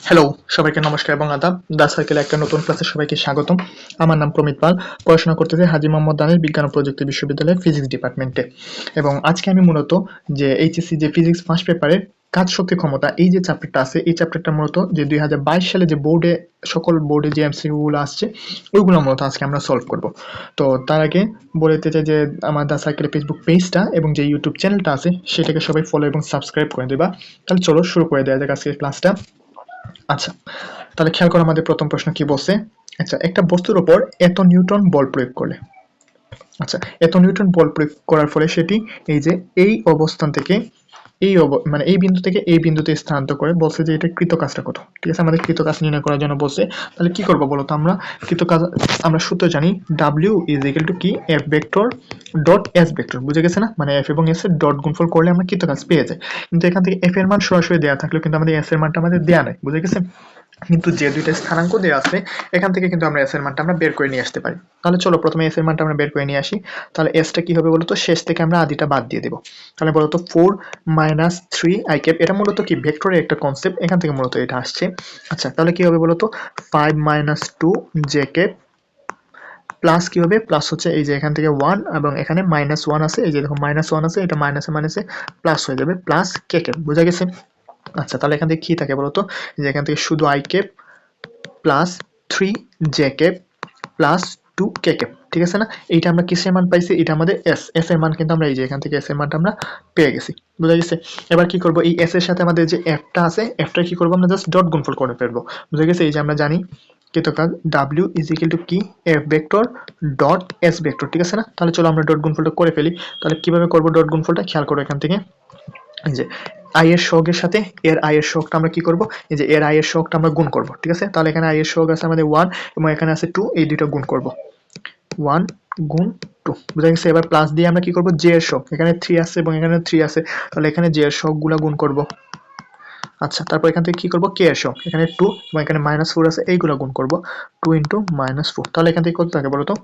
Hello, সবাইকে নমস্কার এবং আদাব। দা সার্কেল একটা নতুন ক্লাসে সবাইকে স্বাগতম। আমার নাম প্রমিত পাল, পড়াশোনা করতেছি হাজী মোহাম্মদ দানিশ বিজ্ঞান ও প্রযুক্তি বিশ্ববিদ্যালয়ের ফিজিক্স ডিপার্টমেন্টে। এবং আজকে আমি মূলত যে এইচএসসি যে ফিজিক্স ফার্স্ট পেপারের কাজ শক্তি ক্ষমতা এই যে চ্যাপ্টারটা আছে, এই চ্যাপ্টারটা মূলত যে 2022 সালে যে বোর্ডে সকল বোর্ডে যে এমসিকিউগুলো আসছে ওইগুলো মূলত আজকে আমরা সলভ করব। তো তার আগে বলতে চাই যে আমার দা সার্কেলের ফেসবুক পেজটা এবং যে ইউটিউব চ্যানেলটা আছে সেটাকে সবাই ফলো এবং সাবস্ক্রাইব করে দেবা। তাহলে চলো শুরু করে দেওয়া যাক আজকের ক্লাসটা। আচ্ছা, তাহলে খেয়াল করো আমাদের প্রথম প্রশ্ন কি বলছে। আচ্ছা, একটা বস্তুর উপর এত নিউটন বল প্রয়োগ করলে, আচ্ছা এত নিউটন বল প্রয়োগ করার ফলে সেটি এই যে এই অবস্থান থেকে মানে এই বিন্দু থেকে এই বিন্দুতে স্থানান্তর করে বলছে যে এটা কৃত কাজটা কত। ঠিক আছে, আমাদের কৃত কাজ নির্ণয় করার জন্য বলছে। তাহলে কি করবো বলতো, আমরা কৃত কাজ আমরা সূত্র জানি W ইজ ইকুয়াল টু কি F vector dot S vector. বুঝে গেছে না? মানে F এবং S এর ডট গুণফল করলে আমরা কৃত কাজ পেয়ে যাই। কিন্তু এখান থেকে F এর মান সরাসরি দেওয়া থাকলেও কিন্তু আমাদের S এর মানটা আমাদের দেওয়া নাই। বুঝে গেছে? কিন্তু যে দুইটা স্থানাঙ্ক দেওয়া আছে এখান থেকে কিন্তু আমরা এস এর মানটা আমরা বের করে নিয়ে আসতে পারি। তাহলে চলো প্রথমে এস এর মানটা আমরা বের করে নিয়ে আসি। তাহলে এসটা কি হবে বলতো, শেষ থেকে আমরা আদিটা বাদ দিয়ে দেবো। তাহলে বলতো 4 মাইনাস 3 আই ক্যাপ, এটা মূলত কি ভেক্টরের একটা কনসেপ্ট, এখান থেকে মূলত এটা আসছে। আচ্ছা, তাহলে কি হবে বলতো 5 মাইনাস 2 জে ক্যাপ প্লাস কি হবে, প্লাস হচ্ছে এই যে এখান থেকে 1 এবং এখানে মাইনাস 1 আছে, এই যে দেখো মাইনাস 1 আছে, এটা মাইনাসে মাইনাসে প্লাস হয়ে যাবে, প্লাস কে ক্যাপ। বোঝা গেছে? আচ্ছা, তাহলে এখান থেকে কি থাকে বলতো, যে এখান থেকে শুধু I cap plus 3 J cap plus 2 K cap. ঠিক আছে না? এইটা আমরা কিসের মান পাইছি, এটা আমাদের এস এর মান কিন্তু আমরা এই যে এখান থেকে এস এর মানটা আমরা পেয়ে গেছি। বুঝা গেছে? এবার কি করব, এই এস এর সাথে আমাদের যে এফটা আছে এফটা কি করব, আমরা জাস্ট ডট গুণফল করে ফেলবো। বুঝা গেছে? এই যে আমরা জানি কৃতকাজ W ইজ ইকুয়াল টু কি F vector dot S vector. ঠিক আছে না? তাহলে চলো আমরা ডট গুণফলটা করে ফেলি। তাহলে কিভাবে করব ডট গুণফলটা, খেয়াল করো এখান থেকে এই যে আই এর সহগের সাথে এর আই এর সহগটা আমরা কি করব, এই যে এর আই এর সহগটা আমরা গুণ করব। ঠিক আছে, তাহলে এখানে আই এর সহগ আছে আমাদের 1 এবং এখানে আছে 2, এই দুটো গুণ করব। 1 গুণ 2, বুঝা গেছে? এবার প্লাস দিয়ে আমরা কি করব, জে এর সহগ, এখানে 3 আছে এবং এখানে 3 আছে, তাহলে এখানে জে এর সহগগুলা গুণ করব। আচ্ছা, তারপর এখান থেকে কি করব, কে এর সহগ, এখানে 2 এবং এখানে -4 আছে, এইগুলা গুণ করব। 2 ইনটু -4, তাহলে এখান থেকে কত থাকে বলো তো,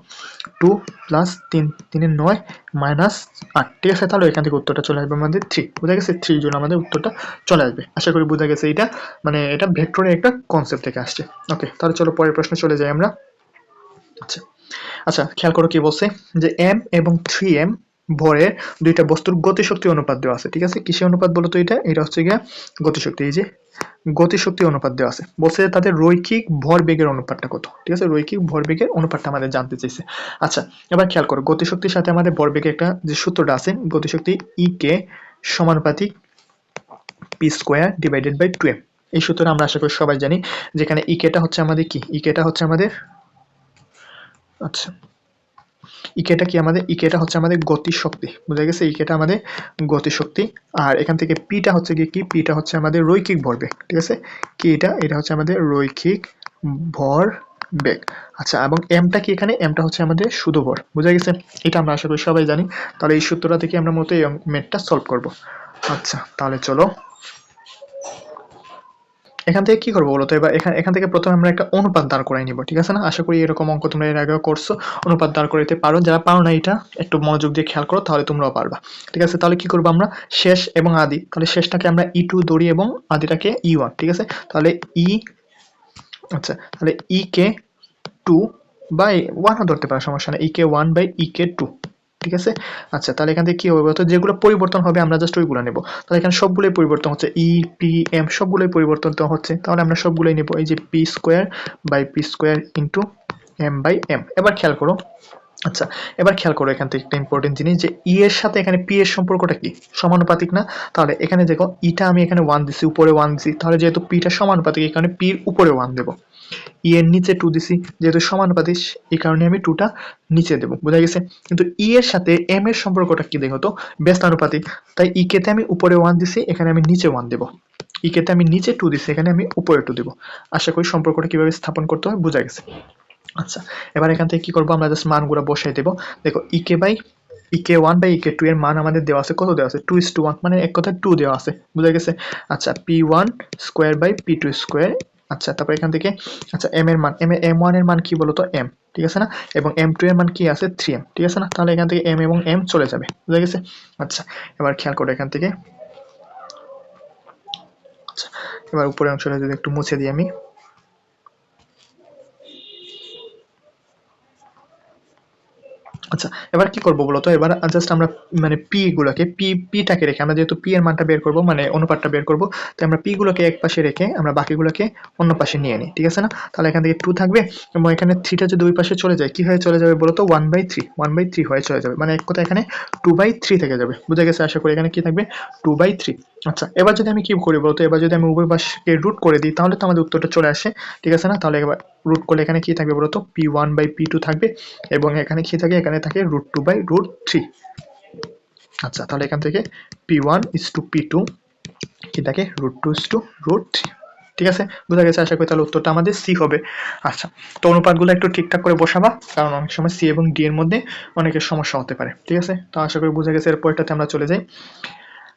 2 প্লাস 3 3 এর 9 মাইনাস 8। ঠিক আছে, তাহলে এখান থেকে উত্তরটা চলে আসবে আমাদের 3। বুঝা গেছে? 3 জন্য আমাদের উত্তরটা চলে আসবে। আশা করি বুঝা গেছে। এটা মানে এটা ভেক্টরের একটা কনসেপ্ট থেকে আসছে। ওকে, তাহলে চলো পরের প্রশ্নে চলে যাই আমরা। আচ্ছা আচ্ছা, খেয়াল করো কি বলছে, যে m এবং 3m ভরের দুইটা বস্তুর গতিশক্তি অনুপাত দেওয়া আছে। ঠিক আছে, কিসের অনুপাত বলো তো, এটা হচ্ছে গিয়া গতিশক্তি। এই যে গতিশক্তি অনুপাত দেওয়া আছে, বলছে যে তাদের রৈখিক ভরবেগের অনুপাতটা কত। ঠিক আছে, রৈখিক ভরবেগের অনুপাতটা আমাদের জানতে চাইছে। আচ্ছা, এবার খেয়াল করো গতিশক্তির সাথে আমাদের ভরবেগের একটা যে সূত্রটা আছে, গতিশক্তি ই কে সমানুপাতিক P square divided by 2m। এই সূত্রটা আমরা আশা করি সবাই জানি, যেখানে ই কেটা হচ্ছে আমাদের কি, ই কেটা হচ্ছে আমাদের, আচ্ছা ইকেটা কি আমাদের, ইকেটা হচ্ছে আমাদের গতিশক্তি। বুঝা গেছে? ইকেটা আমাদের গতিশক্তি। আর এখান থেকে পিটা হচ্ছে কি, পিটা হচ্ছে আমাদের রৈখিক ভরবেগ। ঠিক আছে, কি এটা হচ্ছে আমাদের রৈখিক ভরবেগ। আচ্ছা, এবং এমটা কি, এখানে এমটা হচ্ছে আমাদের শুধু ভর। বুঝা গেছে? এটা আমরা আশা করি সবাই জানি। তাহলে এই সূত্রটা থেকে আমরা মূলত এই ম্যাথটা সলভ করব। আচ্ছা, তাহলে চলো এখান থেকে কি করবো বলতো, এবার এখান থেকে প্রথমে আমরা একটা অনুপাত দাঁড় করাই নিব। ঠিক আছে না? আশা করি এরকম অঙ্ক তোমরা এর আগেও করছো, অনুপাত দাঁড় করাইতে পারো। যারা পারো না এটা একটু মনোযোগ দিয়ে খেয়াল করো, তাহলে তোমরাও পারবা। ঠিক আছে, তাহলে কি করবো আমরা, শেষ এবং আদি, তাহলে শেষটাকে আমরা E2 ধরি এবং আদিটাকে E1। ঠিক আছে, তাহলে আচ্ছা তাহলে ই কে 2 বাই 1 ধরতে পারো, সমস্যা নেই, কে 1 বাই কে 2। ঠিক আছে, আচ্ছা তাহলে এখান থেকে কি হবে বলতো, যেগুলো পরিবর্তন হবে আমরা জাস্ট ওইগুলো নেব। তাহলে এখানে সবগুলোই পরিবর্তন হচ্ছে, পি এম সবগুলোই পরিবর্তন তো হচ্ছে, তাহলে আমরা সবগুলোই নেব। এই যে p square by p square into m by m. এবার খেয়াল করো, আচ্ছা এবার খেয়াল করো এখান থেকে একটা ইম্পর্টেন্ট জিনিস, যে ই এর সাথে এখানে পি এর সম্পর্কটা কি, সমানুপাতিক না? তাহলে এখানে দেখো ইটা আমি এখানে 1 দিছি, উপরে 1 দিছি, তাহলে যেহেতু পিটা সমানুপাতিক এখানে পির উপরে 1 দেব। ই এর নিচে 2 দিছি, যেহেতু সমানুপাতিক এই কারণে আমি 2টা নিচে দেব। বোঝা গেছে? কিন্তু ই এর সাথে এম এর সম্পর্কটা কি দেখো তো, ব্যস্তানুপাতিক। তাই ই কেতে আমি উপরে 1 দিছি, এখানে আমি নিচে 1 দেব। ই কেতে আমি নিচে 2 দিছি, এখানে আমি উপরে 2 দেব। আশা করি সম্পর্কটা কিভাবে স্থাপন করতে হয় বোঝা গেছে। আচ্ছা, এবার এখান থেকে কি করবো, আমরা জাস্ট মানগুলো বসাই দেব। দেখো ইকে বাই ইকে 1 বাই ইকে 2 এর মান আমাদের দেওয়া আছে, কত দেওয়া আছে, 2:1, মানে এক কথায় 2 দেওয়া আছে। বুঝা গেছে? আচ্ছা, P one square by P two square. আচ্ছা, তারপর এখান থেকে আচ্ছা এম এর মান, এম1 এর মান কি বলতো, এম। ঠিক আছে না? এবং এম2 এর মান কি আছে, 3m। ঠিক আছে না? তাহলে এখান থেকে এম এবং এম চলে যাবে। বুঝা গেছে? আচ্ছা, এবার খেয়াল করো এখান থেকে, আচ্ছা, এবার উপরের অংশটা যদি একটু মুছে দিই আমি। আচ্ছা, এবার কি করব বলতো, এবার জাস্ট আমরা মানে পি গুলোকে পিটাকে রেখে আমরা যেহেতু পি এর মানটা বের করব, মানে অনুপাতটা বের করব, তাই আমরা পি গুলোকে এক পাশে রেখে আমরা বাকিগুলোকে অন্য পাশে নিয়ে নিই, ঠিক আছে না? তাহলে এখান থেকে 2 থাকবে এবং এখানে 3 টা যদি ওই পাশে চলে যায়, কি হয়ে চলে যাবে বলতো? 1/3 হয়ে চলে যাবে, মানে এক কথায় এখানে 2/3 থেকে যাবে। বুঝা গেছে আশা করি? এখানে কি থাকবে? 2/3। আচ্ছা, এবার যদি আমি কি করি বলতো, এবার যদি আমি উভয় পাশকে রুট করে দিই তাহলে তো আমাদের উত্তরটা চলে আসে, ঠিক আছে না? তাহলে এবার রুট করলে এখানে কি থাকবে বলতো? p1/p2 থাকবে এবং এখানে কি থাকে? এখানে থাকে √2/√3। আচ্ছা, তাহলে এখান থেকে p1:p2 কি থাকে? √2:√3। ঠিক আছে, বোঝা গেছে আশা করি? তাহলে উত্তরটা আমাদের সি হবে। আচ্ছা, তো অনুপাতগুলো একটু ঠিকঠাক করে বসাবা, কারণ অনেক সময় সি এবং ডি এর মধ্যে অনেকের সমস্যা হতে পারে, ঠিক আছে? তো আশা করি বোঝা গেছে। এর পরেরটাতে আমরা চলে যাই।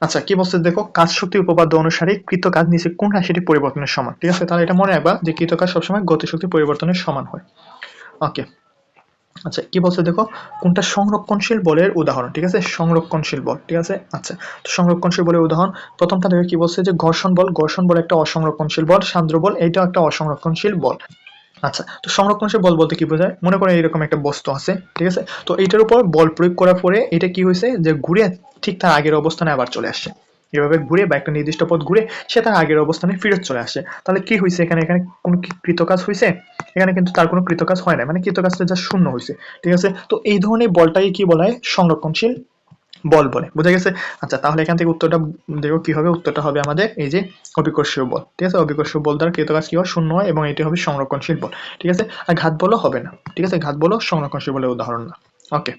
আচ্ছা, কি বলছে দেখো, কাজ শক্তি উপপাদ্য অনুসারে কৃত কাজ নিচে কোন রাশিটি পরিবর্তনের সমান? ঠিক আছে, তাহলে এটা মনে রাখবা যে কৃত কাজ সবসময় গতিশক্তি পরিবর্তনের সমান হয়। ওকে। আচ্ছা, কি বলছে দেখো, কোনটা সংরক্ষণশীল বলের উদাহরণ? ঠিক আছে, সংরক্ষণশীল বল, ঠিক আছে। আচ্ছা, তো সংরক্ষণশীল বলের উদাহরণ প্রথমটা দেখো কি বলছে, যে ঘর্ষণ বল। ঘর্ষণ বল একটা অসংরক্ষণশীল বল। সান্দ্র বল, এইটাও একটা অসংরক্ষণশীল বল। আচ্ছা, তো সংরক্ষণশীল বল বলতে কি বোঝায়? মনে করো এরকম একটা বস্তু আছে, ঠিক আছে, তো এইটার উপর বল প্রয়োগ করার পরে এটা কি হয়েছে, যে ঘুরে ঠিক তার আগের অবস্থানে আবার চলে আসছে। এভাবে ঘুরে বা একটা নির্দিষ্ট পথ ঘুরে সে তার আগের অবস্থানে ফিরত চলে আসে। তাহলে কি হয়েছে এখানে? এখানে কোনো কি কৃতকাজ হয়েছে? এখানে কিন্তু তার কোনো কৃতকাজ হয় না, মানে কৃতকাজটা যা শূন্য হয়েছে, ঠিক আছে। তো এই ধরনের বলটাই কি বলা হয়? সংরক্ষণশীল বল বলে। বোঝা গেছে? আচ্ছা, তাহলে এখান থেকে উত্তরটা দেখো কি হবে। উত্তরটা হবে আমাদের এই যে অভিকর্ষীয় বল, ঠিক আছে। অভিকর্ষীয় বল দ্বারা কৃত কাজ কি হয়? শূন্য হয় এবং এটি হবে সংরক্ষণশীল বল, ঠিক আছে। আর ঘাত বলও হবে না, ঠিক আছে। ঘাত বলও সংরক্ষণশীল বলের উদাহরণ না। ওকে।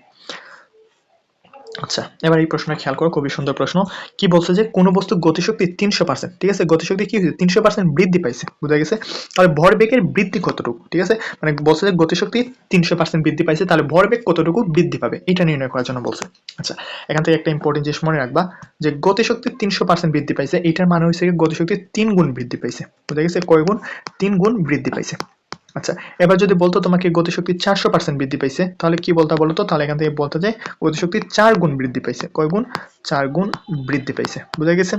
আচ্ছা, এবার এই প্রশ্নটা খেয়াল করো, খুবই সুন্দর প্রশ্ন। কি বলছে, যে কোনো বস্তুর গতিশক্তি 300%, ঠিক আছে, গতিশক্তি কি হয়েছে? 300% বৃদ্ধি পাইছে। বোঝা গেছে? তাহলে ভরবেগের বৃদ্ধি কতটুকু? ঠিক আছে, মানে বলছে যে গতিশক্তি 300% বৃদ্ধি পাইছে, তাহলে ভরবেগ কতটুকু বৃদ্ধি পাবে এটা নির্ণয় করার জন্য বলছে। আচ্ছা, এখান থেকে একটা ইম্পর্টেন্ট জিনিস মনে রাখবা, যে গতিশক্তি 300% বৃদ্ধি পাইছে, এটার মানে হচ্ছে গতিশক্তি 3 গুণ বৃদ্ধি পাইছে। বোঝা গেছে? কয় গুণ? 3 গুণ বৃদ্ধি পাইছে। আচ্ছা, এবার যদি বলতো তোমাকে গতিশক্তি 400% বৃদ্ধি পাইছে, তাহলে কি বলতা বলো তো? তাহলে এখান থেকে বলতো যে গতিশক্তি 4 গুণ বৃদ্ধি পাইছে। কয় গুণ? 4 গুণ বৃদ্ধি পাইছে। বুঝা গেছে?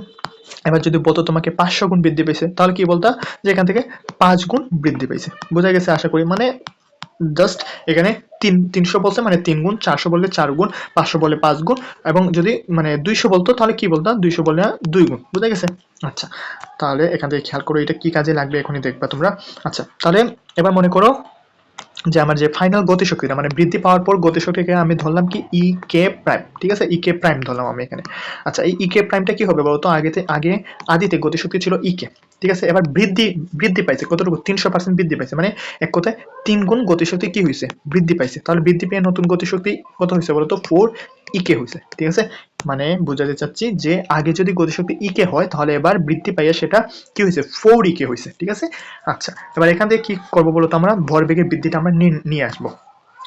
এবার যদি বলতো তোমাকে 500 গুণ বৃদ্ধি পাইছে, তাহলে কি বলতা? যে এখান থেকে 5 গুণ বৃদ্ধি পাইছে। বুঝা গেছে আশা করি? মানে জাস্ট এখানে 300 বলছে মানে 3 গুণ, 400 বললে 4 গুণ, 500 বললে 5 গুণ, এবং যদি মানে 200 বলতো তাহলে কি বলতো? 200 বললে 2 গুণ। বুঝা গেছে? আচ্ছা, তাহলে এখান থেকে খেয়াল করো এটা কি কাজে লাগবে এখনই দেখবা তোমরা। আচ্ছা, তাহলে এবার মনে করো যে আমার যে ফাইনাল গতিশক্তিটা মানে বৃদ্ধি পাওয়ার পর গতিশক্তিকে আমি ধরলাম কি ই কে প্রাইম, ঠিক আছে, ই কে প্রাইম ধরলাম আমি এখানে। আচ্ছা, এই ই কে প্রাইমটা কি হবে বলতো? আগে আদিতে গতিশক্তি ছিল ই কে, ঠিক আছে। এবার বৃদ্ধি পাইছে কতটুকু? 300% বৃদ্ধি পাইছে, মানে এক কথায় 3 গুণ গতিশক্তি কি হয়েছে? বৃদ্ধি পাইছে। তাহলে বৃদ্ধি পেয়ে নতুন গতিশক্তি কত হয়েছে বলতো? 4 ই কে হয়েছে, ঠিক আছে। মানে বোঝাতে চাচ্ছি যে আগে যদি গতিশক্তি ই কে হয়, তাহলে এবার বৃদ্ধি পাইয়া সেটা কি হয়েছে? 4 ই কে হয়েছে, ঠিক আছে। আচ্ছা, এবার এখান থেকে কি করবো বলতো? আমরা ভরবেগের বৃদ্ধিটা আমরা নিয়ে আসবো।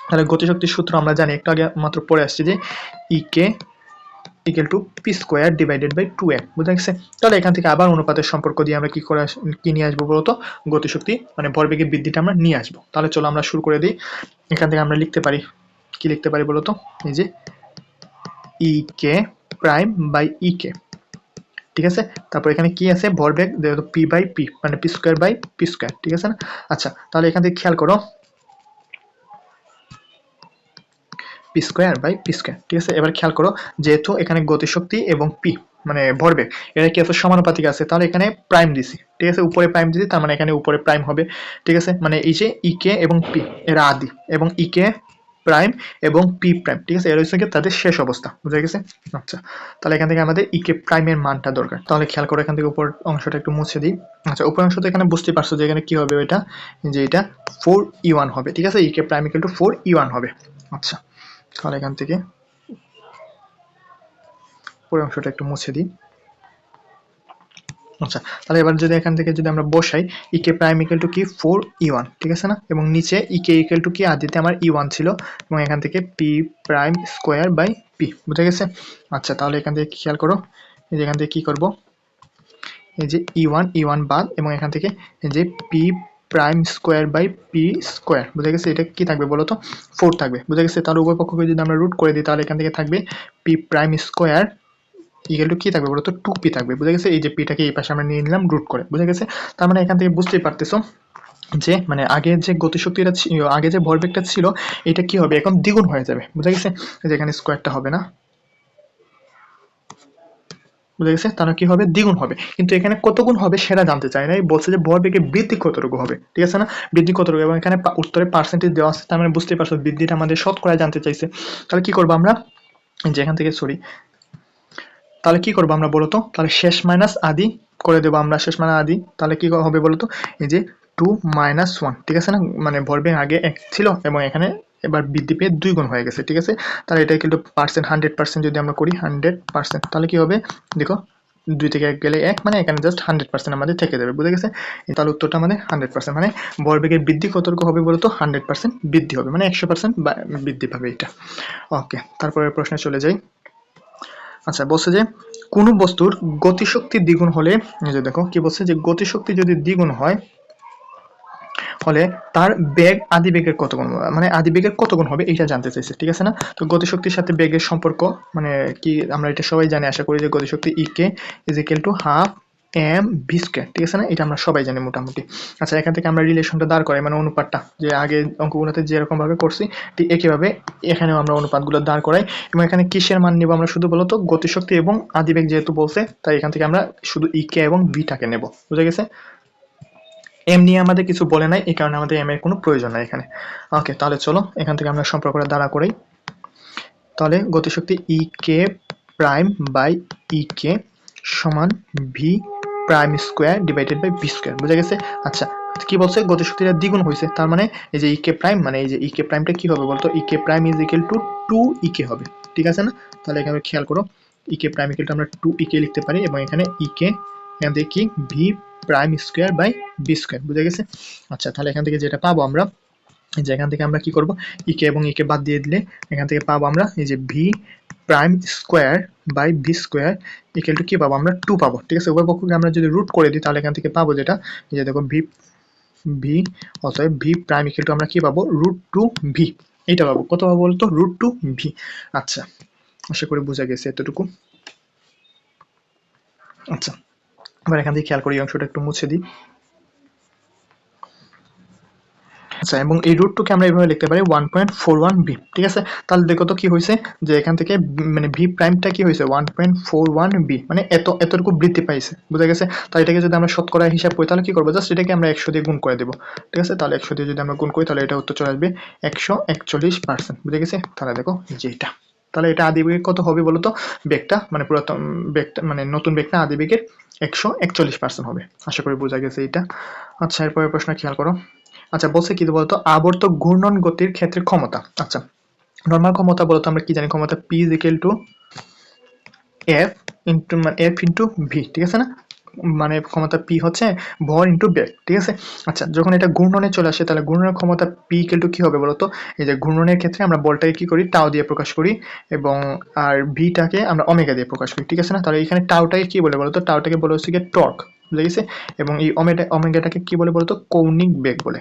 তাহলে গতিশক্তির সূত্র আমরা জানি, একটু আগে মাত্র পড়ে আসছি, যে E K equal to P square divided by 2m। বুঝা গেছে? তাহলে এখান থেকে আবার অনুপাতের সম্পর্ক দিয়ে আমরা কি নিয়ে আসবো বলতো? গতিশক্তি মানে ভরবেগের বৃদ্ধিটা আমরা নিয়ে আসবো। তাহলে চলো আমরা শুরু করে দিই। এখান থেকে আমরা লিখতে পারি, কি লিখতে পারি বলতো? এই যে E K prime by E কে, ঠিক আছে। তারপর এখানে কি আছে? ভরবেগ পি বাই পি, মানে p square by p square, ঠিক আছে না? আচ্ছা, তাহলে এখান থেকে খেয়াল করো, p square by p square, ঠিক আছে। এবার খেয়াল করো, যেহেতু এখানে গতিশক্তি এবং পি মানে ভরবেগ এটা কি আছে? সমানুপাতিক আছে, তাহলে এখানে প্রাইম দিছি, ঠিক আছে। উপরে প্রাইম দিছি, তার মানে এখানে উপরে প্রাইম হবে, ঠিক আছে। মানে এই যে ই কে এবং পি এরা আদি, এবং ই কে প্রাইম এবং পি প্রাইম, ঠিক আছে, এর হচ্ছে তাদের শেষ অবস্থা। বুঝা গেছে? আচ্ছা, তাহলে এখান থেকে আমাদের ই কে প্রাইমের মানটা দরকার। তাহলে খেয়াল করো, এখান থেকে উপর অংশটা একটু মুছে দিই। আচ্ছা, উপর অংশটা এখানে বুঝতে পারছো যে এখানে কি হবে? এটা যে এটা 4e1 হবে, ঠিক আছে। ই কে প্রাইম ইকুয়াল টু 4e1 হবে। আচ্ছা, তাহলে এখান থেকে পুরো অংশটা একটু মুছে দিই। আচ্ছা, তাহলে এবার যদি এখান থেকে যদি আমরা বসাই, ই কে প্রাইম ইকুয়াল টু কি? 4e1, ঠিক আছে না? এবং নিচে ই কে ইকুয়াল টু কি? আদিতে আমার e1 ছিল, এবং এখান থেকে p prime square by p. বুঝা গেছে? আচ্ছা, তাহলে এখান থেকে খেয়াল করো, এই যে এখান থেকে কি করব? এই যে e1 বাদ, এবং এখান থেকে এই যে p prime square by p square. বুঝা গেছে? এটা কি থাকবে বলো তো? 4 থাকবে। বুঝা গেছে? তাহলে উভয় পক্ষকে যদি আমরা রুট করে দিই, তাহলে এখান থেকে থাকবে P prime square equal to কি থাকবে বলো তো 2p থাকবে, বুঝা গেছে? এই যে পিটাকে এই পাশে আমরা নিয়ে নিলাম রুট করে, বুঝা গেছে? তার মানে এখান থেকে বুঝতেই পারতেছো যে মানে আগে যে গতিশক্তিটা ছিল, আগে যে ভরবেগটা ছিল, এটা কি হবে এখন দ্বিগুণ হয়ে যাবে, বুঝা গেছে? যে এখানে স্কোয়ারটা হবে না, বুঝা গেছে? তাহলে কি হবে দ্বিগুণ হবে, কিন্তু এখানে কত গুণ হবে সেটা জানতে চাই না, বলছে যে ভরবেগের বৃদ্ধি কতটুকু হবে, ঠিক আছে না? বৃদ্ধি কতটুকু, এবং এখানে উত্তরে পার্সেন্টেজ দেওয়া আছে, তার মানে বুঝতেই পারছো বৃদ্ধিটা আমাদের শতকরা জানতে চাইছে। তাহলে কি করবো আমরা, যে এখান থেকে সরি, তাহলে কি করবো আমরা বলতো, তাহলে শেষ মাইনাস আদি করে দেবো আমরা, শেষ মাইনাস আদি, তাহলে কি হবে বলতো, এই যে 2 - 1, ঠিক আছে না? মানে ভরবেগ আগে 1 ছিল এবং এখানে এবার বৃদ্ধি পেয়ে 2 গুণ হয়ে গেছে, ঠিক আছে? তাহলে এটা কিন্তু পার্সেন্ট 100% যদি আমরা করি 100%, তাহলে কি হবে দেখো, 2 থেকে 1 গেলে 1, মানে এখানে জাস্ট 100% আমাদের থেকে যাবে, বুঝে গেছে? তাহলে উত্তরটা আমাদের 100%, মানে ভরবেগের বৃদ্ধি কতটুকু হবে বলতো, 100% বৃদ্ধি হবে, মানে 100% বৃদ্ধি পাবে এটা। ওকে, তারপরে প্রশ্নে চলে যাই। আচ্ছা, বলছে যে কোন বস্তুর গতিশক্তি দ্বিগুণ হলে, এই যে দেখো কি বলছে, যে গতিশক্তি যদি দ্বিগুণ হয় হলে তার বেগ আদিবেগের কত গুণ, মানে আদিবেগের কত গুণ হবে এটা জানতে চাইছে, ঠিক আছে না? তো গতিশক্তির সাথে বেগের সম্পর্ক মানে কি, আমরা এটা সবাই জানি আশা করি, যে গতিশক্তি E K is equal to half M V square, ঠিক আছে না? এটা আমরা সবাই জানি মোটামুটি। আচ্ছা, এখান থেকে আমরা রিলেশনটা দাঁড় করাই, মানে অনুপাতটা, যে আগে অঙ্কগুলোতে যেরকম ভাবে করছি ঠিক একইভাবে এখানেও আমরা অনুপাতগুলো দাঁড় করাই, এবং এখানে কিসের মান নিব আমরা শুধু বলতো, গতিশক্তি এবং আদিবেগ যেহেতু বলছে, তাই এখান থেকে আমরা শুধু ইকে এবং ভিটাকে নেব, বুঝে গেছে? এম নিয়ে আমাদের কিছু বলে নাই, এই কারণে আমাদের এম এর কোনো প্রয়োজন নাই এখানে। ওকে, তাহলে চলো এখান থেকে আমরা সম্পর্কটা দাঁড়া করি। তাহলে গতিশক্তি ই কে প্রাইম বাই ই কে সমান v prime square divided by V square, বুঝা গেছে? আচ্ছা, কি বলছে, গতিশক্তিটা দ্বিগুণ হয়েছে, তার মানে এই যে ই কে প্রাইম, মানে এই যে ই কে প্রাইমটা কি হবে বলতো, ই কে প্রাইম ইজ ইকুয়াল টু 2 ই কে হবে, ঠিক আছে না? তাহলে এখানে খেয়াল করো, ই কে প্রাইম ইকুয়াল টু আমরা 2 ই কে লিখতে পারি, এবং এখানে ই কে এখান থেকে কি V prime square by b square, বুঝা গেছে? আচ্ছা, তাহলে এখান থেকে যেটা পাবো আমরা, যে এখান থেকে আমরা কি করব, ইকে এবং ইকে বাদ দিয়ে দিলে এখান থেকে পাবো আমরা এই যে v prime square by V square equal to কি পাবো আমরা 2 পাবো, ঠিক আছে? উভয় পক্ষকে আমরা যদি রুট করে দিই তাহলে এখান থেকে পাবো যেটা, এই যে দেখো ভি ভি অতএব ভি প্রাইম ইকুয়াল টু আমরা কি পাবো, √2 ভি, এইটা পাবো, কত পাবো বলতো, √2 ভি। আচ্ছা, আশা করি বোঝা গেছে এতটুকু। আচ্ছা, এবার এখান থেকে খেয়াল করি, এই অংশটা একটু মুছে দিই। আচ্ছা, এবং এই √2 আমরা এইভাবে লিখতে পারি 1.41 ভি, ঠিক আছে? তাহলে দেখো তো কি হয়েছে, যে এখান থেকে মানে ভি প্রাইমটা কি হয়েছে 1.41 ভি, মানে এতটুকু বৃদ্ধি পাইছে, বুঝা গেছে? তাই এটাকে যদি আমরা শতকরা হিসাব করি তাহলে কি করবো, জাস্ট এটাকে আমরা 100 দিয়ে গুণ করে দেবো, ঠিক আছে? তাহলে 100 দিয়ে যদি আমরা গুণ করি তাহলে এটা উত্তর চলে আসবে 141%, বুঝা গেছে? তাহলে দেখো যে এটা, তাহলে এটা আদিবেগ কত হবে বলতো, বেগটা মানে পুরাতন বেগটা, মানে নতুন বেগটা আদিবেগের 141% হবে। আশা করি বোঝা গেছে এটা। আচ্ছা, এরপরের প্রশ্ন খেয়াল করো। আচ্ছা, বলছে কি বলতো, আবর্ত ঘূর্ণন গতির ক্ষেত্রে ক্ষমতা। আচ্ছা, নরমাল ক্ষমতা বলতো আমরা কি জানি, ক্ষমতা P is equal two F into V, ঠিক আছে না? মানে ক্ষমতা পি হচ্ছে ভর ইন্টু বেগ, ঠিক আছে? আচ্ছা, যখন এটা ঘূর্ণনে চলে আসে তাহলে ঘূর্ণনের ক্ষমতা পি ইকুয়াল টু কি হবে বলতো, এই যে ঘূর্ণনের ক্ষেত্রে আমরা বলটাকে কি করি, টাও দিয়ে প্রকাশ করি, এবং আর ভিটাকে আমরা ওমেগা দিয়ে প্রকাশ করি, ঠিক আছে না? তাহলে এখানে টাওটাকে কি বলে বলতো, টাওটাকে বলে হচ্ছে গিয়ে টর্ক, বুঝে গেছে? এবং এই ওমেগাটাকে কি বলে বলতো, কৌণিক বেগ বলে,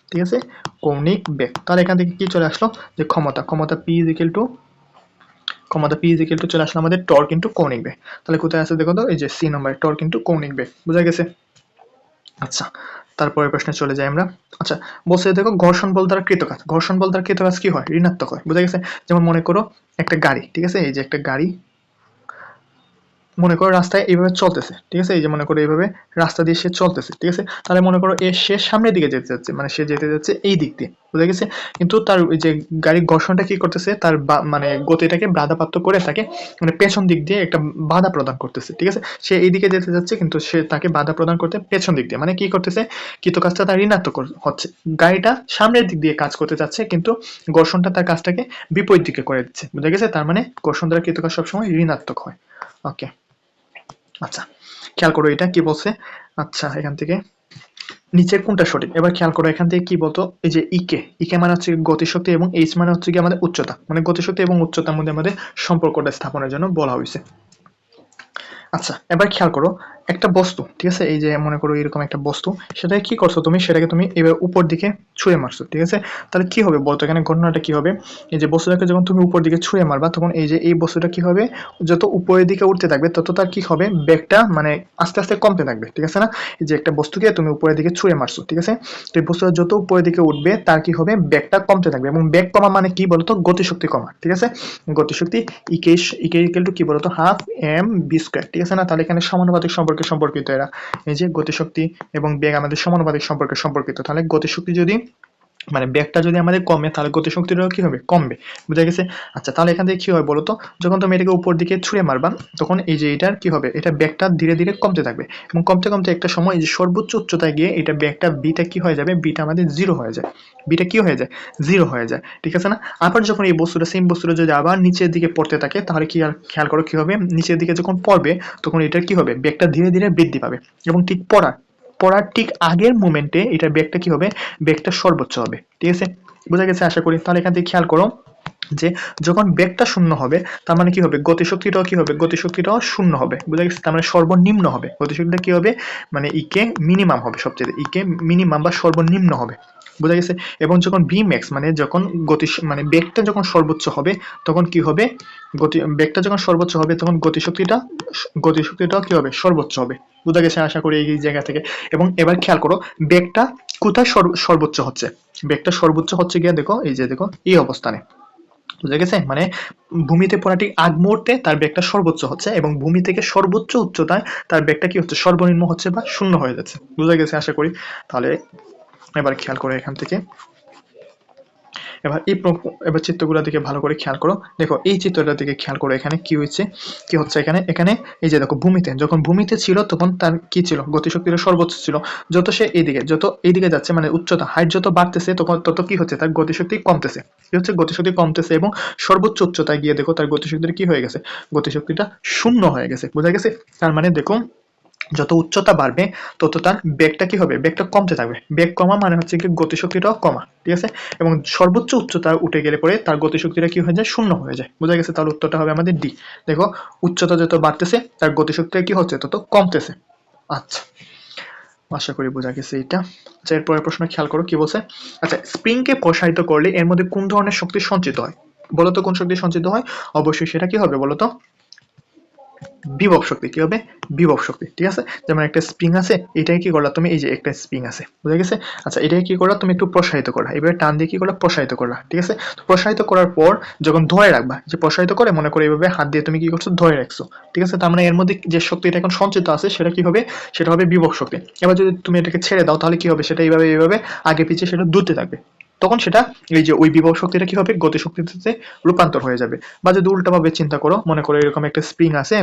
ঠিক আছে? কৌণিক বেগ। তাহলে এখান থেকে কি চলে আসলো, যে ক্ষমতা পি ইজ ইকুয়াল টু, ক্ষমতা পি ইজ ইকুয়াল টু চলে আসলো আমাদের টর্ক ইন্টু কৌণিক বেগ। তাহলে কোথায় আছে দেখো তো, এই যে সি নাম্বার, টর্ক ইন্টু কৌণিক বেগ, বুঝা গেছে? আচ্ছা, তারপরে প্রশ্নে চলে যাই আমরা। আচ্ছা, বলছে দেখো ঘর্ষণ বল দ্বারা কৃত কাজ, ঘর্ষণ বল দ্বারা কৃত কাজ কি হয়, ঋণাত্মক হয়, বুঝা গেছে? যেমন মনে করো একটা গাড়ি, ঠিক আছে? এই যে একটা গাড়ি মনে করো রাস্তায় এইভাবে চলতেছে, ঠিক আছে? এই যে মনে করো এইভাবে রাস্তা দিয়ে সে চলতেছে, ঠিক আছে? তাহলে মনে করো সে সামনের দিকে যেতে যাচ্ছে, মানে সে যেতে যাচ্ছে এই দিক দিয়ে, বুঝা গেছে? কিন্তু তার ওই যে গাড়ির ঘর্ষণটা কি করতেছে, তার মানে গতিটাকে বাধাপ্রাপ্ত করে তাকে মানে পেছন দিক দিয়ে একটা বাধা প্রদান করতেছে, ঠিক আছে? সে এইদিকে যেতে যাচ্ছে কিন্তু সে তাকে বাধা প্রদান করতে পেছন দিক দিয়ে, মানে কি করতেছে, কৃত কাজটা তার ঋণাত্মক হচ্ছে, গাড়িটা সামনের দিক দিয়ে কাজ করতে যাচ্ছে কিন্তু ঘর্ষণটা তার কাজটাকে বিপরীত দিকে করে দিচ্ছে, বুঝা গেছে? তার মানে ঘর্ষণ দ্বারা কৃত কাজ সবসময় ঋণাত্মক হয়। ওকে, আচ্ছা, খেয়াল করো এটা কি বলছে। আচ্ছা, এখান থেকে নিচের কোনটা সঠিক, এবার খেয়াল করো এখান থেকে কি বলতো, এই যে ইকে মানে হচ্ছে গতিশক্তি এবং এইচ মানে হচ্ছে কি আমাদের উচ্চতা, মানে গতিশক্তি এবং উচ্চতার মধ্যে আমাদের সম্পর্কটা স্থাপনের জন্য বলা হয়েছে। আচ্ছা, এবার খেয়াল করো একটা বস্তু, ঠিক আছে? এই যে মনে করো এরকম একটা বস্তু, সেটাকে কি করছো তুমি, সেটাকে তুমি এবার উপর দিকে ছুঁড়ে মারছো, ঠিক আছে? তাহলে কি হবে বলতো, এখানে ঘটনাটা কি হবে? এই যে বস্তুটাকে যখন তুমি উপর দিকে ছুঁড়ে মারবা, তখন এই যে এই বস্তুটা কি হবে, যত উপরের দিকে উঠতে থাকবে তত তার কি হবে, বেগটা মানে আস্তে আস্তে কমতে থাকবে, ঠিক আছে না? এই যে একটা বস্তুকে তুমি উপরের দিকে ছুঁড়ে মারছো, ঠিক আছে? তো এই বস্তুটা যত উপরের দিকে উঠবে তার কি হবে, বেগটা কমতে থাকবে। এবং বেগ কমা মানে কি বলতো, গতিশক্তি কমা, ঠিক আছে? গতিশক্তি ইকুয়াল টু কি বলতো, হাফ এম বি স্কয়ার, ঠিক আছে না? তাহলে এখানে সমানুপাতিক সম্পর্কে সম্পর্কিত এরা। এই যে গতিশক্তি এবং বেগ আমাদের সমানুপাতিক সম্পর্কে সম্পর্কিত। তাহলে গতিশক্তি যদি মানে বেগটা যদি আমাদের কমে, তাহলে গতিশক্তিটাও কি হবে, কমবে। বুঝা গেছে? আচ্ছা, তাহলে এখান থেকে কি হয় বলতো, যখন তুমি এটাকে উপর দিকে ছুঁড়ে মারবা, তখন এই যে এটার কি হবে, এটা বেগটা ধীরে ধীরে কমতে থাকবে। এবং কমতে কমতে একটা সময় এই যে সর্বোচ্চ উচ্চতায় গিয়ে এটা বেগটা বিটা কি হয়ে যাবে, বিটা আমাদের জিরো হয়ে যায়। বিটা কি হয়ে যায়, জিরো হয়ে যায়, ঠিক আছে না? আবার যখন এই বস্তুটা, সেম বস্তুটা যদি আবার নিচের দিকে পড়তে থাকে, তাহলে কি খেয়াল করো কি হবে, নিচের দিকে যখন পড়বে তখন এটার কি হবে, বেগটা ধীরে ধীরে বৃদ্ধি পাবে। এবং ঠিক পড়ার ঠিক আগের মোমেন্টে এটা বেগটা কি হবে, বেগটা সর্বোচ্চ হবে, ঠিক আছে? বোঝা গেছে আশা করি। তাহলে এখান থেকে খেয়াল করো যে যখন বেগটা শূন্য হবে, তার মানে কি হবে, গতিশক্তিটাও কি হবে, গতিশক্তিটাও শূন্য হবে। বুঝা গেছে? তার মানে সর্বনিম্ন হবে গতিশক্তিটা, কি হবে মানে ইকে মিনিমাম হবে, সবচেয়ে ইকে মিনিমাম বা সর্বনিম্ন হবে। বোঝা গেছে? এবং যখন ভি ম্যাক্স মানে যখন মানে বেগটা যখন সর্বোচ্চ হবে, তখন কি হবে, বেগটা যখন সর্বোচ্চ হবে তখন গতিশক্তিটাও কি হবে, সর্বোচ্চ হবে। বোঝা গেছে আশা করি এই জায়গা থেকে। এবং এবার খেয়াল করো বেগটা কোথায় সর্বোচ্চ হচ্ছে, বেগটা সর্বোচ্চ হচ্ছে গিয়ে দেখো, এই যে দেখো এই অবস্থানে। বুঝা গেছে? মানে ভূমিতে পড়া ঠিক আগ মুহূর্তে তার বেগটা সর্বোচ্চ হচ্ছে, এবং ভূমি থেকে সর্বোচ্চ উচ্চতায় তার বেগটা কি হচ্ছে, সর্বনিম্ন হচ্ছে বা শূন্য হয়ে যাচ্ছে। বুঝা গেছে আশা করি। তাহলে এবার খেয়াল করো এখান থেকে, এবার চিত্রগুলোর দিকে ভালো করে খেয়াল করো। দেখো এই চিত্রটার দিকে খেয়াল করো, এখানে কি হয়েছে, কি হচ্ছে এখানে, এখানে এই যে দেখো যখন ভূমিতে ছিল তখন তার কি ছিল, গতিশক্তিটা সর্বোচ্চ ছিল। যত সে এইদিকে যাচ্ছে, মানে উচ্চতা হাইট যত বাড়তেছে তখন তত কি হচ্ছে, তার গতিশক্তি কমতেছে। কি হচ্ছে, গতিশক্তি কমতেছে। এবং সর্বোচ্চ উচ্চতায় গিয়ে দেখো তার গতিশক্তিটা কি হয়ে গেছে, গতিশক্তিটা শূন্য হয়ে গেছে। বোঝা গেছে? তার মানে দেখো যত উচ্চতা বাড়বে তত তার বেগটা কি হবে, বেগটা কমতে থাকবে। বেগ কমা মানে হচ্ছে কি গতিশক্তিটাও কমা, ঠিক আছে? এবং সর্বোচ্চ উচ্চতা উঠে গেলে পরে তার গতিশক্তিটা কি হয়ে যায়, শূন্য হয়ে যায়। বোঝা গেছে? তাহলে উত্তরটা হবে আমাদের ডি। দেখো উচ্চতা যত বাড়তেছে তার গতিশক্তিটা কি হচ্ছে, তত কমতেছে। আচ্ছা, আশা করি বোঝা গেছে এটা। আচ্ছা, এরপরের প্রশ্ন খেয়াল করো কি বলছে। আচ্ছা, স্প্রিংকে প্রসারিত করলে এর মধ্যে কোন ধরনের শক্তি সঞ্চিত হয় বলতো, কোন শক্তি সঞ্চিত হয়? অবশ্যই সেটা কি হবে বলতো, বিভব শক্তি। কি হবে, বিভব শক্তি, ঠিক আছে? যেমন একটা স্প্রিং আছে, এটাই কি করলা তুমি, এই যে একটা স্প্রিং আছে, বুঝা গেছে? আচ্ছা, এটাই কি করলা তুমি, একটু প্রসারিত করলা, এবারে টান দিয়ে কি করলা, প্রসারিত করলা, ঠিক আছে? তো প্রসারিত করার পর যখন ধরে রাখবা, যে প্রসারিত করে মনে করে এইভাবে হাত দিয়ে তুমি কি করছো, ধরে রাখছো, ঠিক আছে? তার মানে এর মধ্যে যে শক্তিটা এখন সঞ্চিত আছে সেটা কি হবে, সেটা হবে বিভব শক্তি। এবার যদি তুমি এটাকে ছেড়ে দাও, তাহলে কি হবে, সেটা এইভাবে আগে পিছিয়ে সেটা দুলতে থাকবে। তখন সেটা এই যে ওই বিভব শক্তিটা কি হবে, গতি শক্তিতে রূপান্তর হয়ে যাবে। বা যদি উল্টাভাবে চিন্তা করো, মনে করো এরকম একটা স্প্রিং আছে,